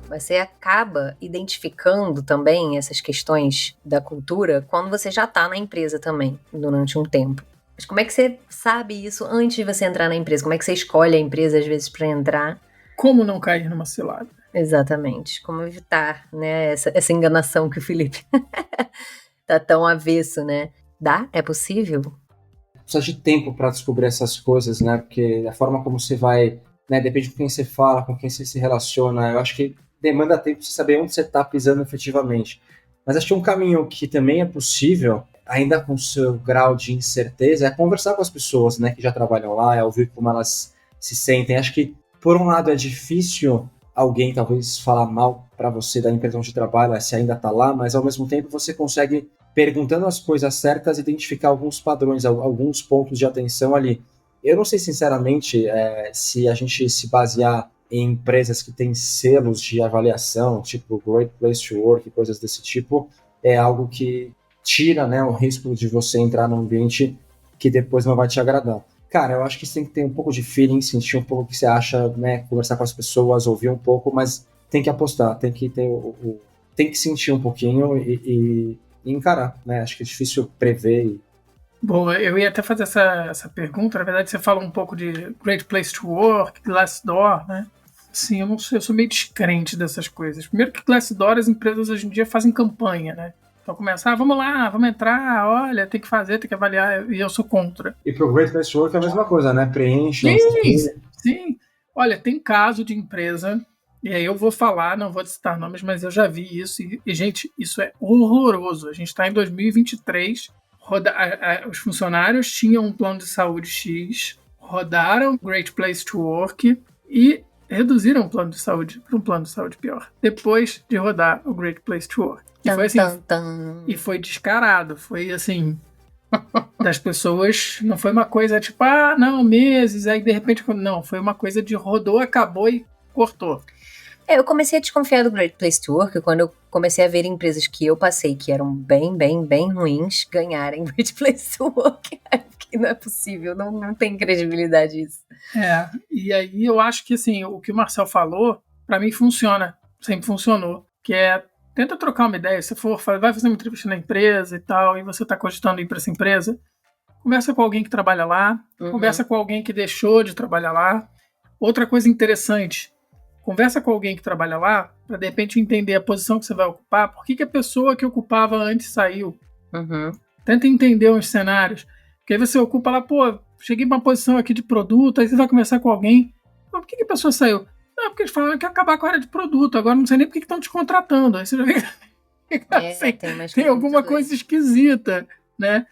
Você acaba identificando também essas questões da cultura quando você já está na empresa também, durante um tempo. Mas como é que você sabe isso antes de você entrar na empresa? Como é que você escolhe a empresa, às vezes, para entrar? Como não cair numa cilada? Exatamente. Como evitar, né, essa enganação que o Felipe tá tão avesso, né? Dá? É possível? Precisa de tempo para descobrir essas coisas, né? Porque a forma como você vai, né? Depende com quem você fala, com quem você se relaciona. Eu acho que demanda tempo para você saber onde você está pisando efetivamente. Mas acho que um caminho que também é possível, ainda com o seu grau de incerteza, é conversar com as pessoas, né? Que já trabalham lá, é ouvir como elas se sentem. Acho que, por um lado, é difícil alguém talvez falar mal para você da empresa onde trabalha, se ainda está lá, mas ao mesmo tempo você consegue, perguntando as coisas certas, identificar alguns padrões, alguns pontos de atenção ali. Eu não sei, sinceramente, se a gente se basear em empresas que têm selos de avaliação, tipo Great Place to Work, coisas desse tipo, é algo que tira, né, o risco de você entrar num ambiente que depois não vai te agradar. Cara, eu acho que você tem que ter um pouco de feeling, sentir um pouco o que você acha, né, conversar com as pessoas, ouvir um pouco, mas tem que apostar, tem que ter tem que sentir um pouquinho e encarar, né? Acho que é difícil prever. Boa, eu ia até fazer essa pergunta. Na verdade, você fala um pouco de Great Place to Work, Glassdoor, né? Sim, eu sou meio descrente dessas coisas. Primeiro que Glassdoor, as empresas hoje em dia fazem campanha, né? Então começa, vamos lá, vamos entrar, olha, tem que fazer, tem que avaliar, e eu sou contra. E pro Great Place to Work é a mesma coisa, né? Preenche. Sim. Olha, tem caso de empresa, e aí eu vou falar, não vou citar nomes, mas eu já vi isso, e gente, isso é horroroso. A gente está em 2023, os funcionários tinham um plano de saúde X, rodaram Great Place to Work e reduziram o plano de saúde para um plano de saúde pior, depois de rodar o Great Place to Work. E foi assim, e foi descarado, foi assim, das pessoas, não foi uma coisa tipo, não, meses, aí de repente, não, foi uma coisa de rodou, acabou e cortou. Eu comecei a desconfiar do Great Place to Work quando eu comecei a ver empresas que eu passei, que eram bem, bem, bem ruins, ganharem Great Place to Work. Que não é possível, não tem credibilidade isso. E aí eu acho que assim, o que o Marcel falou, pra mim funciona, sempre funcionou, que é, tenta trocar uma ideia, se for, vai fazer uma entrevista na empresa e tal, e você tá cogitando ir pra essa empresa, conversa com alguém que trabalha lá, conversa com alguém que deixou de trabalhar lá. Outra coisa interessante, conversa com alguém que trabalha lá, para de repente entender a posição que você vai ocupar, por que a pessoa que ocupava antes saiu. Tenta entender os cenários, porque aí você ocupa lá, cheguei pra uma posição aqui de produto, aí você vai conversar com alguém, por que a pessoa saiu? Não, porque eles falaram que ia acabar com a área de produto, agora não sei nem por que estão te contratando. Aí você já vê Assim, tem umas tem coisas alguma muito coisa esquisita, né?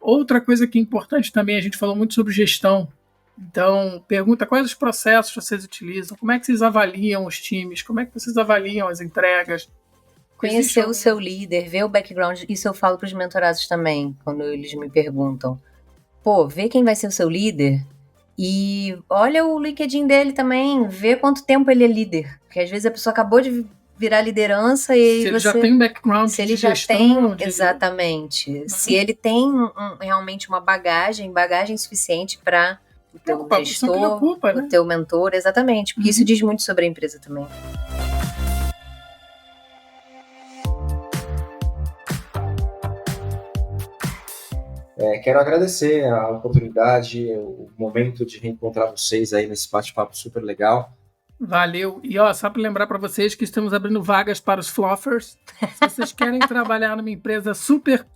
Outra coisa que é importante também, a gente falou muito sobre gestão. Então, pergunta quais os processos vocês utilizam, como é que vocês avaliam os times, como é que vocês avaliam as entregas. Conhecer o seu líder, ver o background, isso eu falo para os mentorados também, quando eles me perguntam. Pô, vê quem vai ser o seu líder e olha o LinkedIn dele também, vê quanto tempo ele é líder. Porque às vezes a pessoa acabou de virar liderança e se ele já tem background se ele de já gestão, tem, exatamente. Se ele tem realmente uma bagagem suficiente para o teu gestor, o teu mentor, exatamente. Porque isso diz muito sobre a empresa também. Quero agradecer a oportunidade, o momento de reencontrar vocês aí nesse bate-papo super legal. Valeu. E só para lembrar para vocês que estamos abrindo vagas para os Floffers. Se vocês querem trabalhar numa empresa super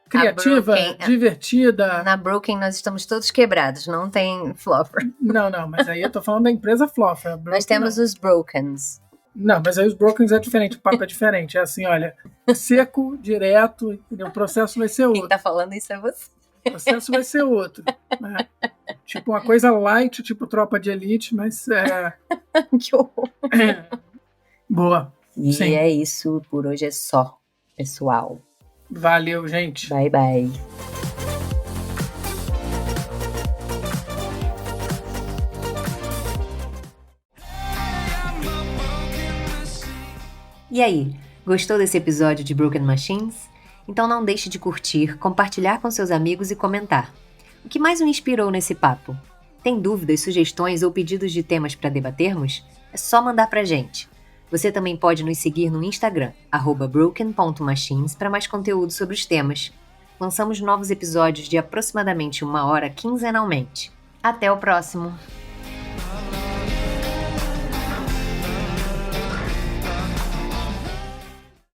criativa, divertida... Na Broken nós estamos todos quebrados, não tem Floffer. Não, mas aí eu tô falando da empresa Floffer. Nós temos os Brokens. Não, mas aí os Brokens é diferente, o papo é diferente. É assim, olha, seco, direto, entendeu? O processo vai ser outro. Quem tá falando isso é você. O processo vai ser outro. Né? Tipo uma coisa light, tipo tropa de elite, mas que horror. Boa. E Sim. é isso, por hoje é só, pessoal. Valeu, gente. Bye, bye. E aí, gostou desse episódio de Broken Machines? Então não deixe de curtir, compartilhar com seus amigos e comentar. O que mais o inspirou nesse papo? Tem dúvidas, sugestões ou pedidos de temas para debatermos? É só mandar pra gente. Você também pode nos seguir no Instagram, @broken.machines, para mais conteúdo sobre os temas. Lançamos novos episódios de aproximadamente 1 hora quinzenalmente. Até o próximo!